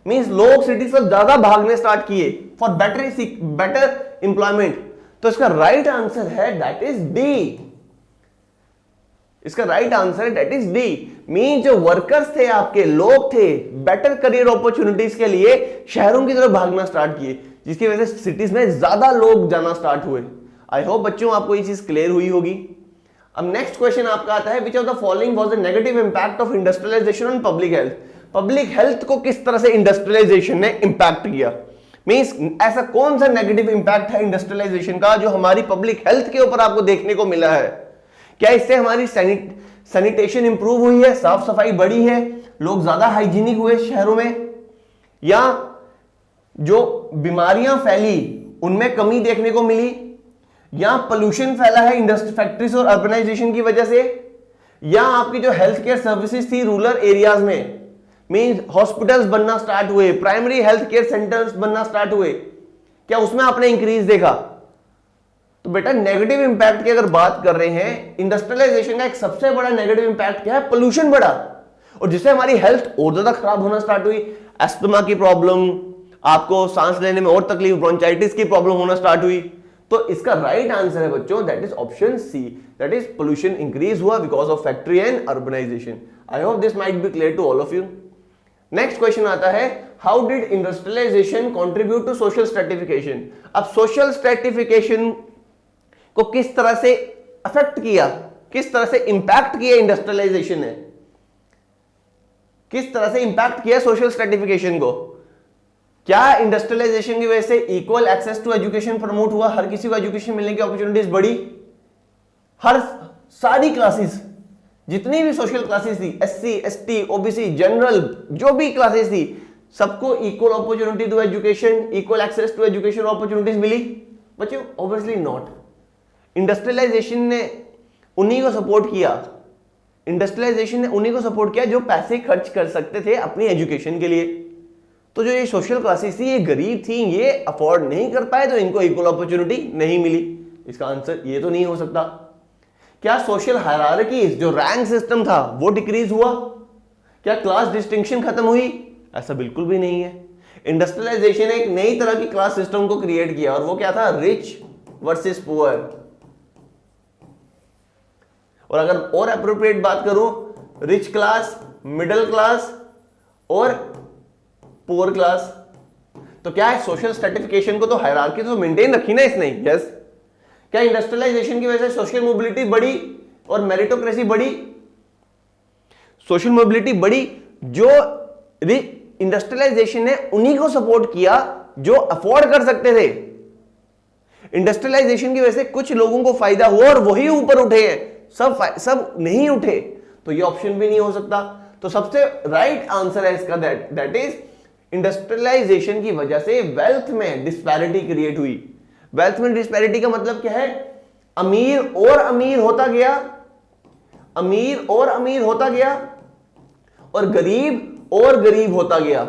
[SPEAKER 1] मींस लोग सिटीज से ज्यादा भागने स्टार्ट किए फॉर बेटर एम्प्लॉयमेंट। तो इसका राइट आंसर है दैट इज डी। इसका राइट आंसर है दैट इज डी। मीन जो वर्कर्स थे, आपके लोग थे, बेटर करियर अपॉर्चुनिटीज के लिए शहरों की तरफ भागना स्टार्ट किए, जिसकी वजह से सिटीज में ज्यादा लोग जाना स्टार्ट हुए। आई होप बच्चों आपको ये चीज क्लियर हुई होगी। अब नेक्स्ट क्वेश्चन आपका आता है, which of the following was the negative impact of industrialization on public health. Public health को किस तरह से इंडस्ट्रियलाइजेशन ने इंपैक्ट किया? मींस ऐसा कौन सा नेगेटिव इंपैक्ट है इंडस्ट्रियलाइजेशन का जो हमारी पब्लिक हेल्थ के ऊपर आपको देखने को मिला है? क्या इससे हमारी सैनिटेशन इंप्रूव हुई है, साफ सफाई बढ़ी है, लोग ज्यादा हाइजीनिक हुए शहरों में, या जो बीमारियां फैली उनमें कमी देखने को मिली, या पोल्यूशन फैला है इंडस्ट्री फैक्ट्रीज और अर्बनाइजेशन की वजह से, या आपकी जो हेल्थ केयर सर्विसेज थी रूरल एरियाज में, मींस हॉस्पिटल्स बनना स्टार्ट हुए, प्राइमरी हेल्थ केयर सेंटर्स बनना स्टार्ट हुए, क्या उसमें आपने इंक्रीज देखा? तो बेटा नेगेटिव इंपैक्ट की अगर बात कर रहे हैं, इंडस्ट्रियलाइजेशन का एक सबसे बड़ा नेगेटिव इंपैक्ट क्या है? पोल्यूशन बढ़ा, और जिससे हमारी हेल्थ और ज्यादा खराब होना स्टार्ट हुई। एस्थमा की प्रॉब्लम, आपको सांस लेने में और तकलीफ, ब्रोंचाइटिस की प्रॉब्लम होना स्टार्ट हुई। तो इसका राइट आंसर है बच्चों, that is option C, that is pollution increase हुआ because of factory and urbanization. I hope this might be clear to all of you. Next question आता है, how did industrialization contribute to social stratification? अब सोशल स्ट्रेटिफिकेशन को किस तरह से अफेक्ट किया, किस तरह से इंपैक्ट किया इंडस्ट्रियलाइजेशन ने, किस तरह से इंपैक्ट किया सोशल स्ट्रेटिफिकेशन को? क्या इंडस्ट्रियलाइजेशन की वजह से equal access to education promote हुआ, हर किसी को एजुकेशन मिलने की अपॉर्चुनिटीज बढ़ी, हर सारी क्लासेस, जितनी भी सोशल क्लासेस थी, एससी, एसटी, ओबीसी, जनरल, जो भी क्लासेस थी, सबको equal opportunity to education, equal access to education opportunities मिली? बच्चों ऑब्वियसली नॉट। इंडस्ट्रियलाइजेशन ने उन्हीं को सपोर्ट किया, इंडस्ट्रियलाइजेशन ने उन्हीं को सपोर्ट किया जो पैसे खर्च कर सकते थे अपनी एजुकेशन के लिए। तो जो ये सोशल क्लासेस थी, ये गरीब थी, ये अफोर्ड नहीं कर पाए, तो इनको इक्वल अपॉर्चुनिटी नहीं मिली। इसका आंसर ये तो नहीं हो सकता। क्या सोशल हायरार्कीज, जो रैंक सिस्टम था, वो डिक्रीज हुआ? क्या क्लास डिस्टिंक्शन खत्म हुई? ऐसा बिल्कुल भी नहीं है। इंडस्ट्रियलाइजेशन ने एक नई तरह की क्लास सिस्टम को क्रिएट किया, और वो क्या था? Rich versus poor. और अगर और एप्रोप्रिएट बात करूं, रिच क्लास, मिडिल क्लास और पुअर क्लास। तो क्या है, सोशल स्ट्रेटिफिकेशन को तो हायरार्की तो मेंटेन रखी ना इसने। यस। क्या इंडस्ट्रियलाइजेशन की वजह से सोशल मोबिलिटी बढ़ी और मेरिटोक्रेसी बढ़ी? सोशल मोबिलिटी बढ़ी। जो इंडस्ट्रियलाइजेशन ने उन्हीं को सपोर्ट किया जो अफोर्ड कर सकते थे। इंडस्ट्रियलाइजेशन की वजह से कुछ लोगों को फायदा हुआ और वही ऊपर उठे हैं, सब नहीं उठे। तो ये ऑप्शन भी नहीं हो सकता। तो सबसे राइट आंसर है इसका दैट इज इंडस्ट्रियलाइजेशन की वजह से वेल्थ में डिस्पैरिटी क्रिएट हुई। वेल्थ में डिस्पैरिटी का मतलब क्या है? अमीर और अमीर होता गया, अमीर और अमीर होता गया, और गरीब और गरीब होता गया।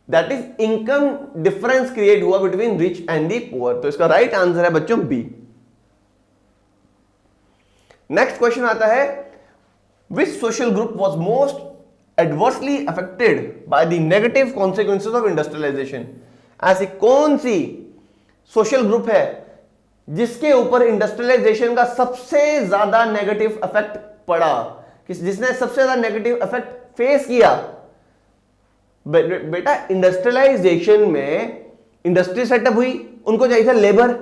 [SPEAKER 1] That is income difference create हुआ between rich and the poor. तो इसका राइट आंसर है बच्चों बी। नेक्स्ट क्वेश्चन आता है, which social group was most adversely affected by the negative consequences of industrialization? ऐसी कौन सी सोशल ग्रुप है जिसके ऊपर इंडस्ट्रियलाइजेशन का सबसे ज्यादा नेगेटिव इफेक्ट पड़ा, जिसने सबसे ज्यादा नेगेटिव इफेक्ट फेस किया? बेटा इंडस्ट्रियलाइजेशन में इंडस्ट्री सेटअप हुई, उनको चाहिए था लेबर,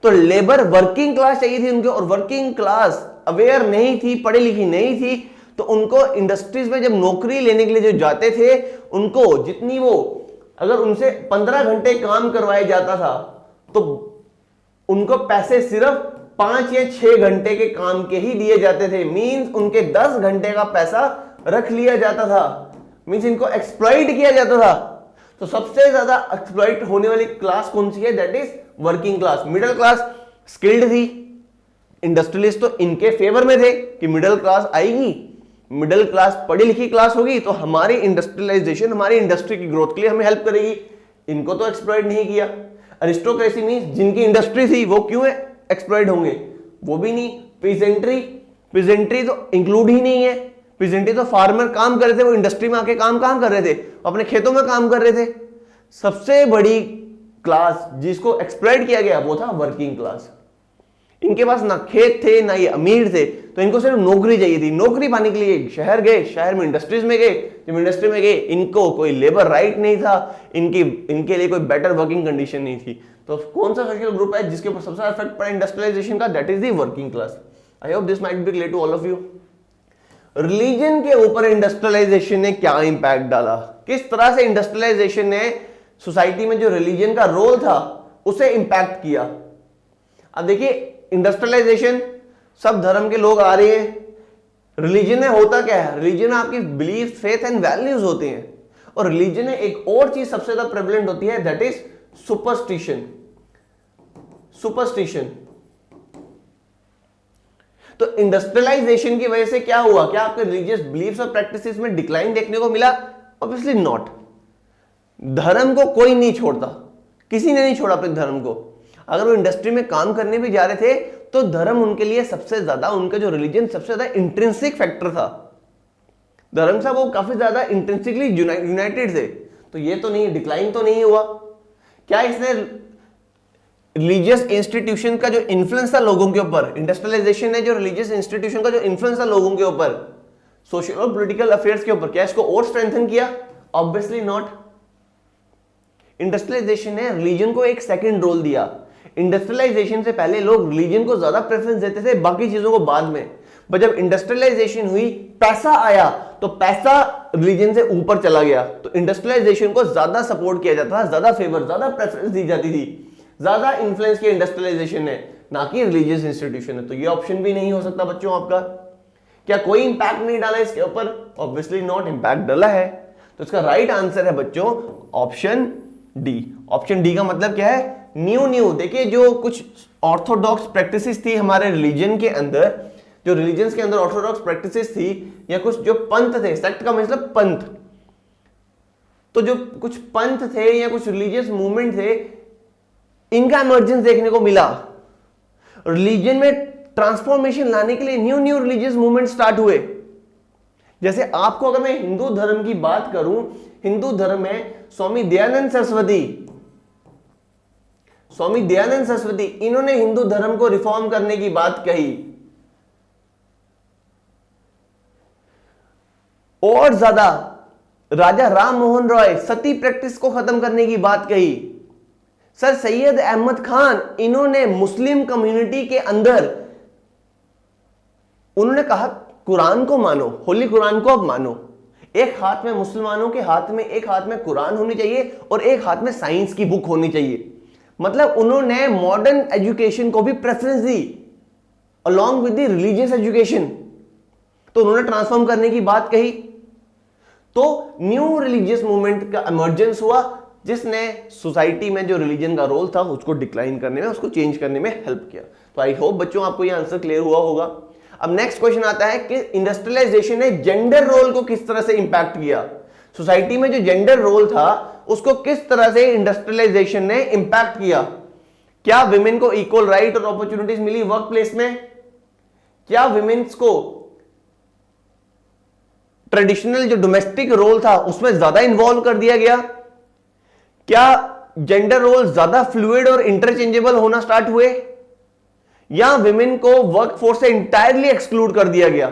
[SPEAKER 1] तो लेबर वर्किंग क्लास चाहिए थी उनको, और वर्किंग क्लास अवेयर नहीं थी, पढ़ी लिखी नहीं थी। तो उनको इंडस्ट्रीज में जब नौकरी लेने के लिए जो जाते थे, उनको जितनी वो, अगर उनसे 15 घंटे काम करवाया जाता था तो उनको पैसे सिर्फ 5 या 6 घंटे के काम के ही दिए जाते थे। मींस उनके 10 घंटे का पैसा रख लिया जाता था, मींस इनको एक्सप्लॉइट किया जाता था। तो सबसे ज्यादा एक्सप्लॉइट होने वाली क्लास कौन सी है? That is working class. Middle class skilled थी, इंडस्ट्रियलिस्ट तो इनके फेवर में थे कि मिडिल क्लास आएगी, मिडिल क्लास पढ़ी लिखी क्लास होगी तो हमारी इंडस्ट्रियलाइजेशन, हमारी इंडस्ट्री की ग्रोथ के लिए हमें हेल्प करेगी। इनको तो एक्सप्लॉइट नहीं किया। अरिस्टोक्रेसी मींस जिनकी इंडस्ट्री थी वो क्यों एक्सप्लॉइट होंगे? वो भी नहीं। पीजेंट्री तो इंक्लूड ही नहीं है। पीजेंट्री तो फार्मर काम कर रहे थे, वो इंडस्ट्री में आके काम कर रहे थे, अपने खेतों में काम कर रहे थे। सबसे बड़ी क्लास जिसको एक्सप्लॉइट किया गया वो था वर्किंग क्लास। इनके पास ना खेत थे ना ये अमीर थे, तो इनको सिर्फ नौकरी चाहिए थी। नौकरी पाने के लिए शहर गए, शहर में इंडस्ट्रीज में गए, जब इंडस्ट्री में गए इनको कोई लेबर राइट नहीं था, इनके लिए कोई बेटर वर्किंग कंडीशन नहीं थी। तो कौन सा सोशल ग्रुप है जिसके ऊपर सबसे इफेक्ट पड़ा इंडस्ट्रियलाइजेशन का? That is the working class. I hope this might be clear to all of you. Religion के ऊपर इंडस्ट्रियलाइजेशन ने क्या इंपैक्ट डाला? किस तरह से इंडस्ट्रियलाइजेशन ने सोसाइटी में जो रिलीजन का रोल था उसे इंपैक्ट किया? अब देखिए, इंडस्ट्रियलाइजेशन, सब धर्म के लोग आ रहे हैं। रिलीजन में होता क्या है? रिलीजन में आपकी बिलीफ, फेथ एंड वैल्यूज होते हैं, और रिलीजन में एक और चीज सबसे ज्यादा प्रेवलेंट होती है, दैट इज सुपरस्टिशन। सुपरस्टिशन। तो इंडस्ट्रियलाइजेशन की वजह से क्या हुआ? क्या आपके रिलीजियस बिलीफ्स और प्रैक्टिसेस में डिक्लाइन देखने को मिला? Obviously not. धर्म को कोई नहीं छोड़ता, किसी ने नहीं छोड़ा अपने धर्म को। अगर वो इंडस्ट्री में काम करने भी जा रहे थे तो धर्म उनके लिए सबसे ज्यादा, उनका जो रिलीजन सबसे ज्यादा इंट्रिंसिक फैक्टर था। धर्म से वो काफी ज्यादा इंट्रिंसिकली यूनाइटेड थे। तो ये तो नहीं, डिक्लाइन तो नहीं हुआ। क्या इसने रिलीजियस इंस्टीट्यूशन का जो इन्फ्लुएंस था लोगों के ऊपर, इंडस्ट्रियलाइजेशन ने जो रिलीजियस इंस्टीट्यूशन का जो इन्फ्लुएंस था लोगों के ऊपर, सोशल और पॉलिटिकल अफेयर्स के ऊपर, क्या इसको और स्ट्रेंथन किया? Obviously not. इंडस्ट्रियलाइजेशन ने रिलीजन को एक सेकंड रोल दिया। इंडस्ट्रियलाइजेशन से पहले लोग रिलीजन को ज्यादा प्रेफरेंस देते थे, बाकी चीजों को बाद में। पर जब इंडस्ट्रियलाइजेशन हुई, पैसा आया, तो पैसा रिलीजन से ऊपर चला गया। तो इंडस्ट्रियलाइजेशन को ज्यादा सपोर्ट किया जाता था, ज्यादा फेवर, ज्यादा प्रेफरेंस दी जाती थी, ज्यादा इन्फ्लुएंस किया इंडस्ट्रियलाइजेशन ने, ना कि रिलीजियस इंस्टीट्यूशन ने। तो ये ऑप्शन भी नहीं हो सकता बच्चों आपका। क्या कोई इंपैक्ट नहीं डाला इसके ऊपर? ऑब्वियसली नॉट, इंपैक्ट डाला है। तो इसका राइट आंसर है बच्चों ऑप्शन डी। ऑप्शन डी का मतलब क्या है? न्यू। देखिए, जो कुछ ऑर्थोडॉक्स प्रैक्टिसेस थी हमारे रिलीजन के अंदर, जो रिलीजन के अंदर ऑर्थोडॉक्स प्रैक्टिसेस थी, या कुछ जो पंथ थे, सेक्ट का मतलब पंथ, तो जो कुछ पंथ थे या कुछ रिलीजियस मूवमेंट थे, इनका इमर्जेंस देखने को मिला। रिलीजन में ट्रांसफॉर्मेशन लाने के लिए न्यू रिलीजियस मूवमेंट स्टार्ट हुए। जैसे आपको अगर मैं हिंदू धर्म की बात करूं, हिंदू धर्म में स्वामी दयानंद सरस्वती, इन्होंने हिंदू धर्म को रिफॉर्म करने की बात कही। और ज्यादा राजा राम मोहन रॉय सती प्रैक्टिस को खत्म करने की बात कही। सर सैयद अहमद खान, इन्होंने मुस्लिम कम्युनिटी के अंदर उन्होंने कहा कुरान को मानो, होली कुरान को अब मानो। एक हाथ में मुसलमानों के हाथ में, एक हाथ में कुरान होनी चाहिए और एक हाथ में साइंस की बुक होनी चाहिए। मतलब उन्होंने मॉडर्न एजुकेशन को भी preference the along with the religious education. तो उन्होंने ट्रांसफॉर्म करने की बात कही। तो न्यू रिलीजियस मूवमेंट का इमर्जेंस हुआ, जिसने सोसाइटी में जो रिलीजन का रोल था उसको डिक्लाइन करने में, उसको चेंज करने में हेल्प किया। तो आई होप बच्चों आपको ये आंसर क्लियर हुआ होगा। अब नेक्स्ट क्वेश्चन आता है कि इंडस्ट्रियलाइजेशन ने जेंडर रोल को किस तरह से इंपैक्ट किया। सोसाइटी में जो जेंडर रोल था उसको किस तरह से इंडस्ट्रियलाइजेशन ने इंपैक्ट किया। क्या विमेन को इक्वल राइट और अपॉर्चुनिटीज मिली वर्क प्लेस में? क्या विमेन्स को ट्रेडिशनल जो डोमेस्टिक रोल था उसमें ज्यादा इन्वॉल्व कर दिया गया? क्या जेंडर रोल ज्यादा फ्लूइड और इंटरचेंजेबल होना स्टार्ट हुए, या विमेन को वर्कफोर्स से इंटायरली एक्सक्लूड कर दिया गया?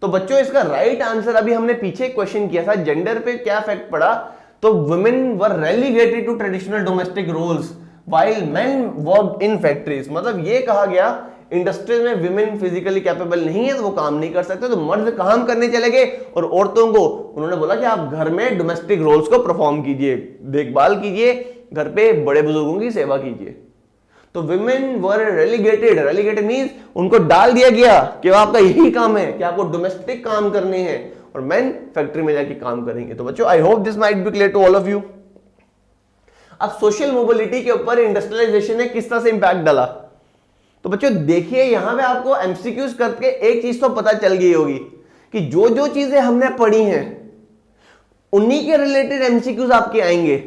[SPEAKER 1] तो बच्चों इसका राइट आंसर, अभी हमने पीछे क्वेश्चन किया था जेंडर पे क्या इफेक्ट पड़ा, तो women were relegated to traditional domestic roles while men worked in factories. मतलब ये कहा गया इंडस्ट्रीज में विमेन फिजिकली कैपेबल नहीं है तो वो काम नहीं कर सकते, तो मर्द काम करने चले गए और औरतों को उन्होंने बोला कि आप घर में डोमेस्टिक रोल्स को परफॉर्म कीजिए, देखभाल कीजिए, घर पे बड़े बुजुर्गों की सेवा कीजिए। तो विमेन वर रेलीगेटेड मींस उनको डाल दिया गया कि आपका यही काम है कि आपको डोमेस्टिक काम करने हैं और मेन फैक्ट्री में जाके काम करेंगे। तो बच्चों I hope this might be clear to all of you. अब सोशल मोबिलिटी के ऊपर इंडस्ट्रियलाइजेशन ने किस तरह से इंपैक्ट डाला, तो बच्चों देखिए यहां पे आपको एमसीक्यूज करके एक चीज तो पता चल गई होगी कि जो जो चीजें हमने पढ़ी हैं उन्हीं के रिलेटेड एमसीक्यूज आपके आएंगे।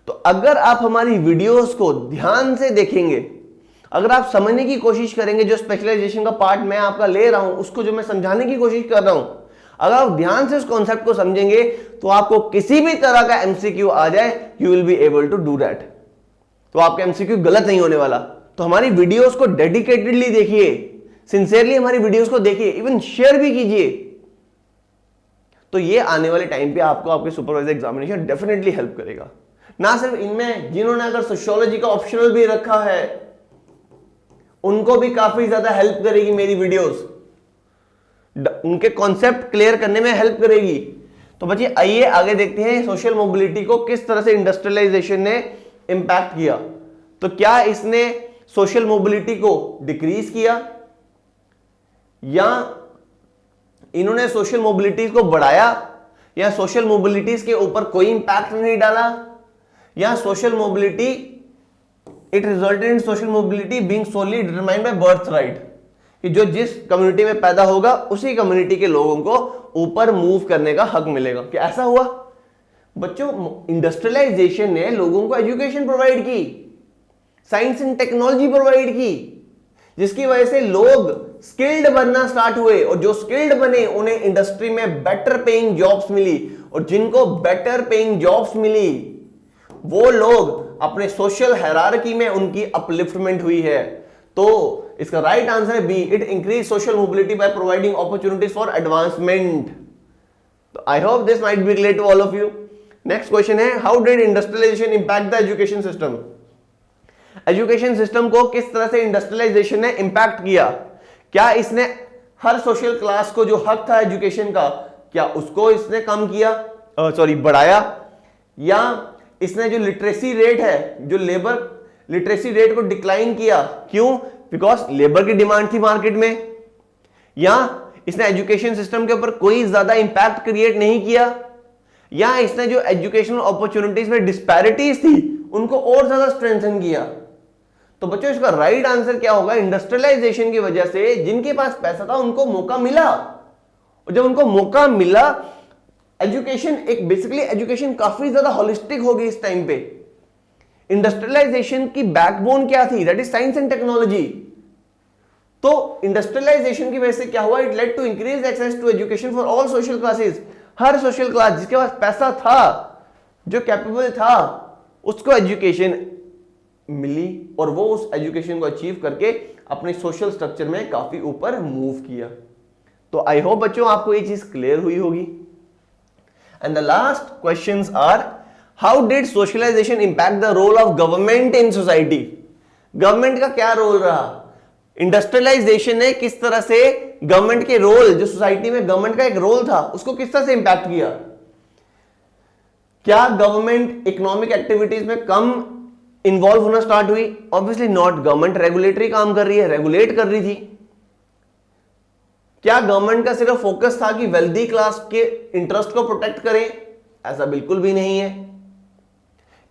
[SPEAKER 1] तो अगर आप हमारी वीडियोस को ध्यान से देखेंगे, अगर आप समझने की कोशिश करेंगे, जो स्पेशलाइजेशन का पार्ट मैं आपका ले रहा हूं उसको जो मैं समझाने की कोशिश कर रहा हूं, अगर आप ध्यान से उस कॉन्सेप्ट को समझेंगे तो आपको किसी भी तरह का एमसीक्यू आ जाए, you will be able to do that. तो आपका एमसीक्यू गलत नहीं होने वाला। तो हमारी वीडियोस को डेडिकेटेडली देखिए, सिंसियरली हमारी वीडियोस को देखिए, इवन शेयर भी कीजिए। तो ये आने वाले टाइम पे आपको आपके सुपरवाइजर एग्जामिनेशन डेफिनेटली हेल्प करेगा। ना सिर्फ इनमें, जिन्होंने अगर सोशियोलॉजी का ऑप्शनल भी रखा है उनको भी काफी ज्यादा हेल्प करेगी मेरी वीडियोस, उनके कॉन्सेप्ट क्लियर करने में हेल्प करेगी। तो बच्चे आइए आगे देखते हैं सोशल मोबिलिटी को किस तरह से इंडस्ट्रियलाइजेशन ने इंपैक्ट किया। तो क्या इसने सोशल मोबिलिटी को डिक्रीज किया या इन्होंने सोशल मोबिलिटी को बढ़ाया या सोशल मोबिलिटीज के ऊपर कोई इंपैक्ट नहीं डाला, या social mobility it resulted in social mobility being solely determined by birth right, कि जो जिस कम्युनिटी में पैदा होगा उसी कम्युनिटी के लोगों को ऊपर मूव करने का हक मिलेगा। क्या ऐसा हुआ? बच्चों, इंडस्ट्रियलाइजेशन ने लोगों को एजुकेशन प्रोवाइड की, साइंस एंड टेक्नोलॉजी प्रोवाइड की, जिसकी वजह से लोग स्किल्ड बनना स्टार्ट हुए, और जो स्किल्ड बने उन्हें इंडस्ट्री में बेटर पेइंग जॉब्स मिली, और जिनको बेटर पेइंग जॉब्स मिली वो लोग अपने सोशल हायरार्की में उनकी अपलिफ्टमेंट हुई है। तो इसका राइट आंसर है B, it increase social mobility by providing opportunities for advancement. तो I hope this might be clear to all of you. Next question है, how did industrialisation impact the education system? Education system को किस तरह से इंडस्ट्रियलाइजेशन ने इंपैक्ट किया? क्या इसने हर सोशल क्लास को जो हक था एजुकेशन का, क्या उसको इसने कम किया, बढ़ाया, या इसने जो लिटरेसी रेट है, जो लेबर लिटरेसी रेट को डिक्लाइन किया? क्यों? बिकॉज लेबर की डिमांड थी मार्केट में। या इसने एजुकेशन सिस्टम के ऊपर कोई ज्यादा इंपैक्ट क्रिएट नहीं किया, या इसने जो एजुकेशनल अपॉर्चुनिटीज में डिस्पैरिटीज थी उनको और ज्यादा स्ट्रेंथन किया? तो बच्चों, इसका राइट आंसर क्या होगा? इंडस्ट्रियलाइजेशन की वजह से जिनके पास पैसा था उनको मौका मिला, और जब उनको मौका मिला, एजुकेशन बेसिकली एजुकेशन काफी ज्यादा होलिस्टिक हो गई इस टाइम पे। इंडस्ट्रियलाइजेशन की बैकबोन क्या थी? That is science and technology. तो इंडस्ट्रियलाइजेशन की वजह से क्या हुआ? It led to increase access to education for all social classes. हर सोशल क्लास जिसके पास पैसा था, जो कैपेबल था, उसको एजुकेशन मिली, और वो उस एजुकेशन को अचीव करके अपने सोशल स्ट्रक्चर में काफी ऊपर मूव किया। तो आई होप बच्चों आपको ये चीज क्लियर हुई होगी। And the last questions are, how did socialization impact the role of government in society? Government का क्या रोल रहा? इंडस्ट्रियलाइजेशन ने किस तरह से गवर्नमेंट के रोल, जो सोसाइटी में गवर्नमेंट का एक रोल था, उसको किस तरह से इंपैक्ट किया? क्या गवर्नमेंट इकोनॉमिक एक्टिविटीज में कम इन्वॉल्व होना स्टार्ट हुई? Obviously not. गवर्नमेंट रेगुलेटरी काम कर रही है, रेगुलेट कर रही थी। क्या गवर्नमेंट का सिर्फ फोकस था कि वेल्दी क्लास के इंटरेस्ट को प्रोटेक्ट करें? ऐसा बिल्कुल भी नहीं है।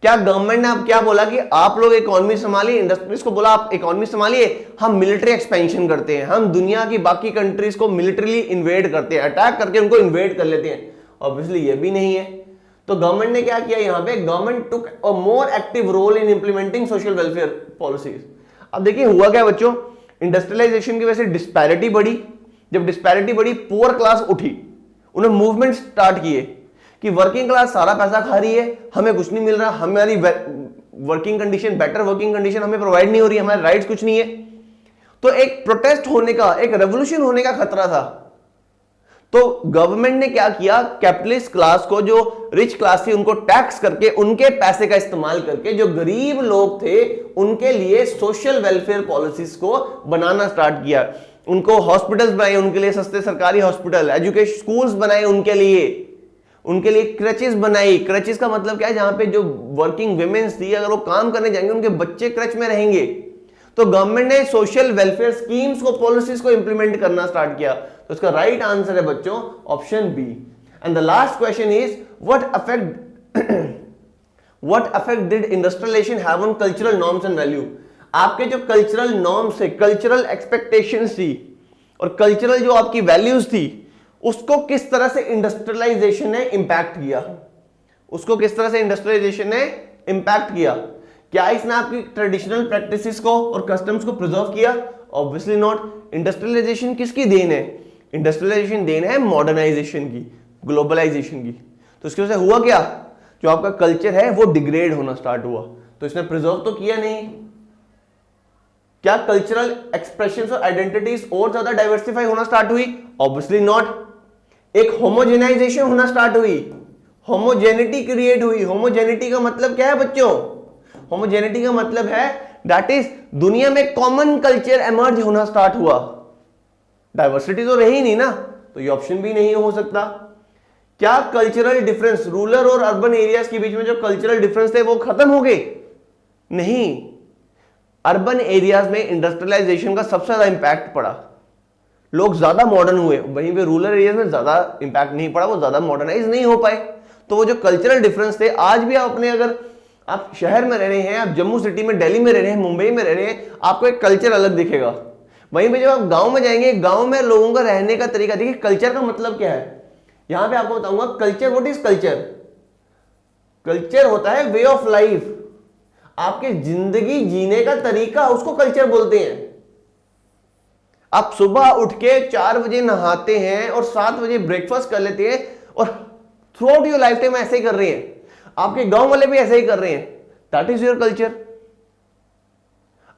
[SPEAKER 1] क्या गवर्नमेंट ने अब क्या बोला कि आप लोग इकोनॉमी संभालिए, इंडस्ट्रीज को बोला आप इकोनॉमी संभालिए, हम मिलिट्री एक्सपेंशन करते हैं, हम दुनिया की बाकी कंट्रीज को मिलिटरीली इन्वेड करते हैं, अटैक करके उनको इन्वेड कर लेते हैं? ऑब्वियसली ये भी नहीं है। तो गवर्नमेंट ने क्या किया यहां पे? Government took a more active role in implementing social welfare policies. अब देखिए हुआ क्या बच्चों, इंडस्ट्रियलाइजेशन की वजह से डिस्पैरिटी बढ़ी। जब डिस्पैरिटी बढ़ी, पुअर क्लास उठी, उन्होंने मूवमेंट स्टार्ट किए कि वर्किंग क्लास सारा पैसा खा रही है, हमें कुछ नहीं मिल रहा, हमारी working condition, better working condition हमें प्रोवाइड नहीं हो रही, हमारे राइट्स कुछ नहीं है। तो एक प्रोटेस्ट होने का, एक रेवोल्यूशन होने का खतरा था। तो गवर्नमेंट ने क्या किया? कैपिटलिस्ट क्लास को, जो रिच क्लास थी, उनको टैक्स करके, उनके पैसे का इस्तेमाल करके जो गरीब लोग थे उनके लिए सोशल वेलफेयर पॉलिसीज को बनाना स्टार्ट किया। उनको हॉस्पिटल्स बनाए, उनके लिए सस्ते सरकारी हॉस्पिटल, एजुकेशन स्कूल्स बनाए, उनके लिए क्रचेस बनाई। क्रचेस का मतलब क्या है? जहां पे जो वर्किंग विमेन्स थी, अगर वो काम करने जाएंगे उनके बच्चे क्रच में रहेंगे। तो गवर्नमेंट ने सोशल वेलफेयर स्कीम्स को, पॉलिसीज को इंप्लीमेंट करना स्टार्ट किया। तो इसका राइट आंसर है बच्चों option B. And the last question is, what affect did industrialization have on cultural norms and value? आपके जो कल्चरल नॉर्म्स है, कल्चरल एक्सपेक्टेशंस थी, और कल्चरल जो आपकी वैल्यूज थी, उसको किस तरह से इंडस्ट्रियलाइजेशन ने इंपैक्ट किया? उसको किस तरह से इंडस्ट्रियलाइजेशन ने इंपैक्ट किया? क्या इसने आपकी ट्रेडिशनल प्रैक्टिसेस को और कस्टम्स को प्रिजर्व किया? Obviously not. इंडस्ट्रियलाइजेशन किसकी देन है? इंडस्ट्रियलाइजेशन देन है मॉडर्नाइजेशन की, ग्लोबलाइजेशन की। तो इसकी वजह से हुआ क्या? जो आपका कल्चर है वो डिग्रेड होना स्टार्ट हुआ। तो इसने प्रिजर्व तो किया नहीं। क्या कल्चरल एक्सप्रेशंस और आइडेंटिटीज और ज्यादा डाइवर्सिफाई होना स्टार्ट हुई? Obviously not. एक होमोजेनाइजेशन होना स्टार्ट हुई, होमोजेनिटी क्रिएट हुई। होमोजेनिटी का मतलब क्या है बच्चों? होमोजेनिटी का मतलब है दैट इज दुनिया में कॉमन कल्चर एमर्ज होना स्टार्ट हुआ। डाइवर्सिटी तो रही नहीं ना, तो ये ऑप्शन भी नहीं हो सकता। क्या कल्चरल डिफरेंस, रूरल और अर्बन एरियाज के बीच में जो कल्चरल डिफरेंस थे वो खत्म हो गए? नहीं। अर्बन एरियाज में इंडस्ट्रियलाइजेशन का सबसे ज्यादा इंपैक्ट पड़ा। लोग ज्यादा मॉडर्न हुए, वहीं पे रूरल एरियाज में ज्यादा इंपैक्ट नहीं पड़ा, वो ज्यादा मॉडर्नाइज नहीं हो पाए। तो वो जो कल्चरल डिफरेंस थे, आज भी आप अपने, अगर आप शहर में रह रहे हैं, आप जम्मू सिटी में, दिल्ली में रह रहे हैं, मुंबई में रह रहे हैं, आपको एक कल्चर अलग दिखेगा। वहीं पे जब आप गांव में जाएंगे, गांव में लोगों का रहने का तरीका, देखिए कल्चर का मतलब क्या है, यहां पे आपको बताऊंगा culture, what is culture. Culture होता है वे ऑफ लाइफ, आपके जिंदगी जीने का तरीका, उसको कल्चर बोलते हैं। आप सुबह उठ के 4 बजे नहाते हैं और 7 बजे ब्रेकफास्ट कर लेते हैं और through out your life time ऐसे ही कर रहे हैं, आपके गांव वाले भी ऐसे ही कर रहे हैं, दैट इज योर कल्चर।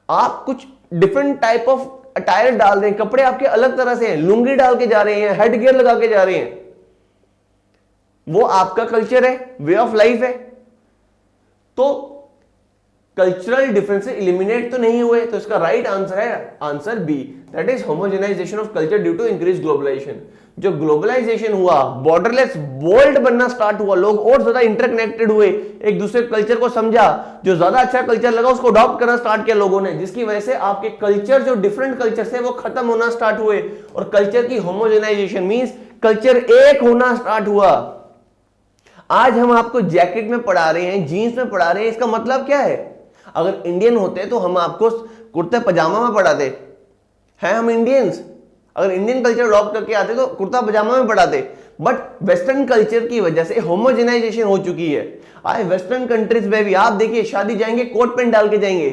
[SPEAKER 1] आप कुछ डिफरेंट टाइप ऑफ अटायर डाल रहे हैं, कपड़े आपके अलग तरह से हैं, लुंगी डाल के जा रहे हैं, हेड गियर लगा के जा रहे हैं, वो आपका कल्चर है, वे ऑफ लाइफ है। तो कल्चरल डिफरेंसेस एलिमिनेट तो नहीं हुए, तो इसका राइट आंसर है answer B, that is homogenization of culture due to increase globalization. जो ग्लोबलाइजेशन हुआ, बॉर्डरलेस वर्ल्ड बनना स्टार्ट हुआ, लोग और ज्यादा इंटरकनेक्टेड हुए, एक दूसरे कल्चर को समझा, जो ज्यादा अच्छा कल्चर लगा उसको अडॉप्ट करना स्टार्ट किया लोगों ने, जिसकी वजह से आपके कल्चर, जो डिफरेंट कल्चर थे वो खत्म होना स्टार्ट हुए और कल्चर की होमोजेनाइजेशन मींस कल्चर एक होना स्टार्ट हुआ। आज हम आपको जैकेट में पढ़ा रहे हैं, जीन्स में पढ़ा रहे हैं, इसका मतलब क्या है? अगर इंडियन होते तो हम आपको कुर्ते पजामा में पढ़ाते हैं, हम इंडियंस, अगर इंडियन कल्चर अडॉप्ट करके आते तो कुर्ता पजामा में पढ़ाते, बट वेस्टर्न कल्चर की वजह से होमोजेनाइजेशन हो चुकी है। आज वेस्टर्न कंट्रीज में भी आप देखिए, शादी जाएंगे कोट पैंट डाल के जाएंगे,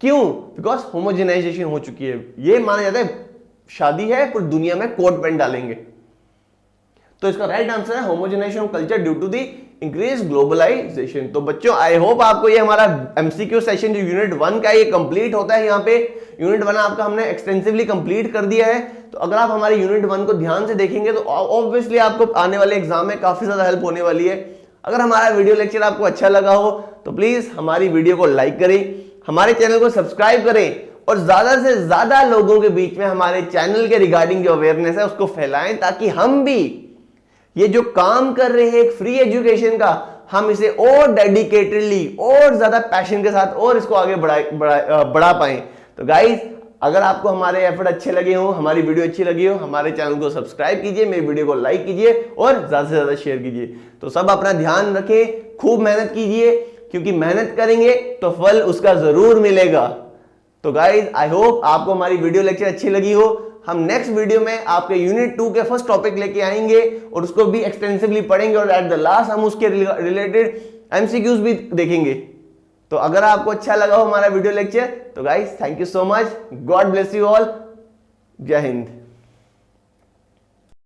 [SPEAKER 1] क्यों? बिकॉज होमोजेनाइजेशन हो चुकी है। ये माना जाता है शादी है पूरी दुनिया में कोट पैंट डालेंगे, तो इसका राइट आंसर है homogenization of culture due to the increase globalization. तो बच्चों, आई होप आपको ये हमारा एमसीक्यू सेशन जो यूनिट 1 का ये कंप्लीट होता है। यहाँ पे यूनिट 1 आपका हमने एक्सटेंसिवली कंप्लीट कर दिया है। तो अगर आप हमारे यूनिट 1 को ध्यान से देखेंगे तो ऑब्वियसली आपको आने वाले एग्जाम में काफी ज्यादा हेल्प होने वाली है। अगर हमारा वीडियो लेक्चर आपको अच्छा लगा हो तो प्लीज हमारी वीडियो को लाइक करें, हमारे चैनल को सब्सक्राइब करें और ज्यादा से ज्यादा लोगों के बीच में हमारे चैनल के रिगार्डिंग जो अवेयरनेस है उसको फैलाएं, ताकि हम भी ये जो काम कर रहे हैं एक फ्री एजुकेशन का, हम इसे और डेडिकेटेडली और ज्यादा पैशन के साथ और इसको आगे बढ़ा पाएं। तो गाइस, अगर आपको हमारे एफर्ट अच्छे लगे हो, हमारी वीडियो अच्छी लगी हो, हमारे चैनल को सब्सक्राइब कीजिए, मेरी वीडियो को लाइक कीजिए और ज्यादा से ज्यादा शेयर कीजिए। तो सब अपना ध्यान रखें, खूब मेहनत कीजिए, क्योंकि मेहनत करेंगे तो फल उसका जरूर मिलेगा। तो गाइस, आई होप आपको हमारी वीडियो लेक्चर अच्छी लगी हो। हम नेक्स्ट वीडियो में आपके यूनिट 2 के फर्स्ट टॉपिक लेके आएंगे और उसको भी एक्सटेंसिवली पढ़ेंगे और एट द लास्ट हम उसके रिलेटेड एमसीक्यूज भी देखेंगे। तो अगर आपको अच्छा लगा हो हमारा वीडियो लेक्चर तो guys, thank you so much, God bless you all, जय हिंद।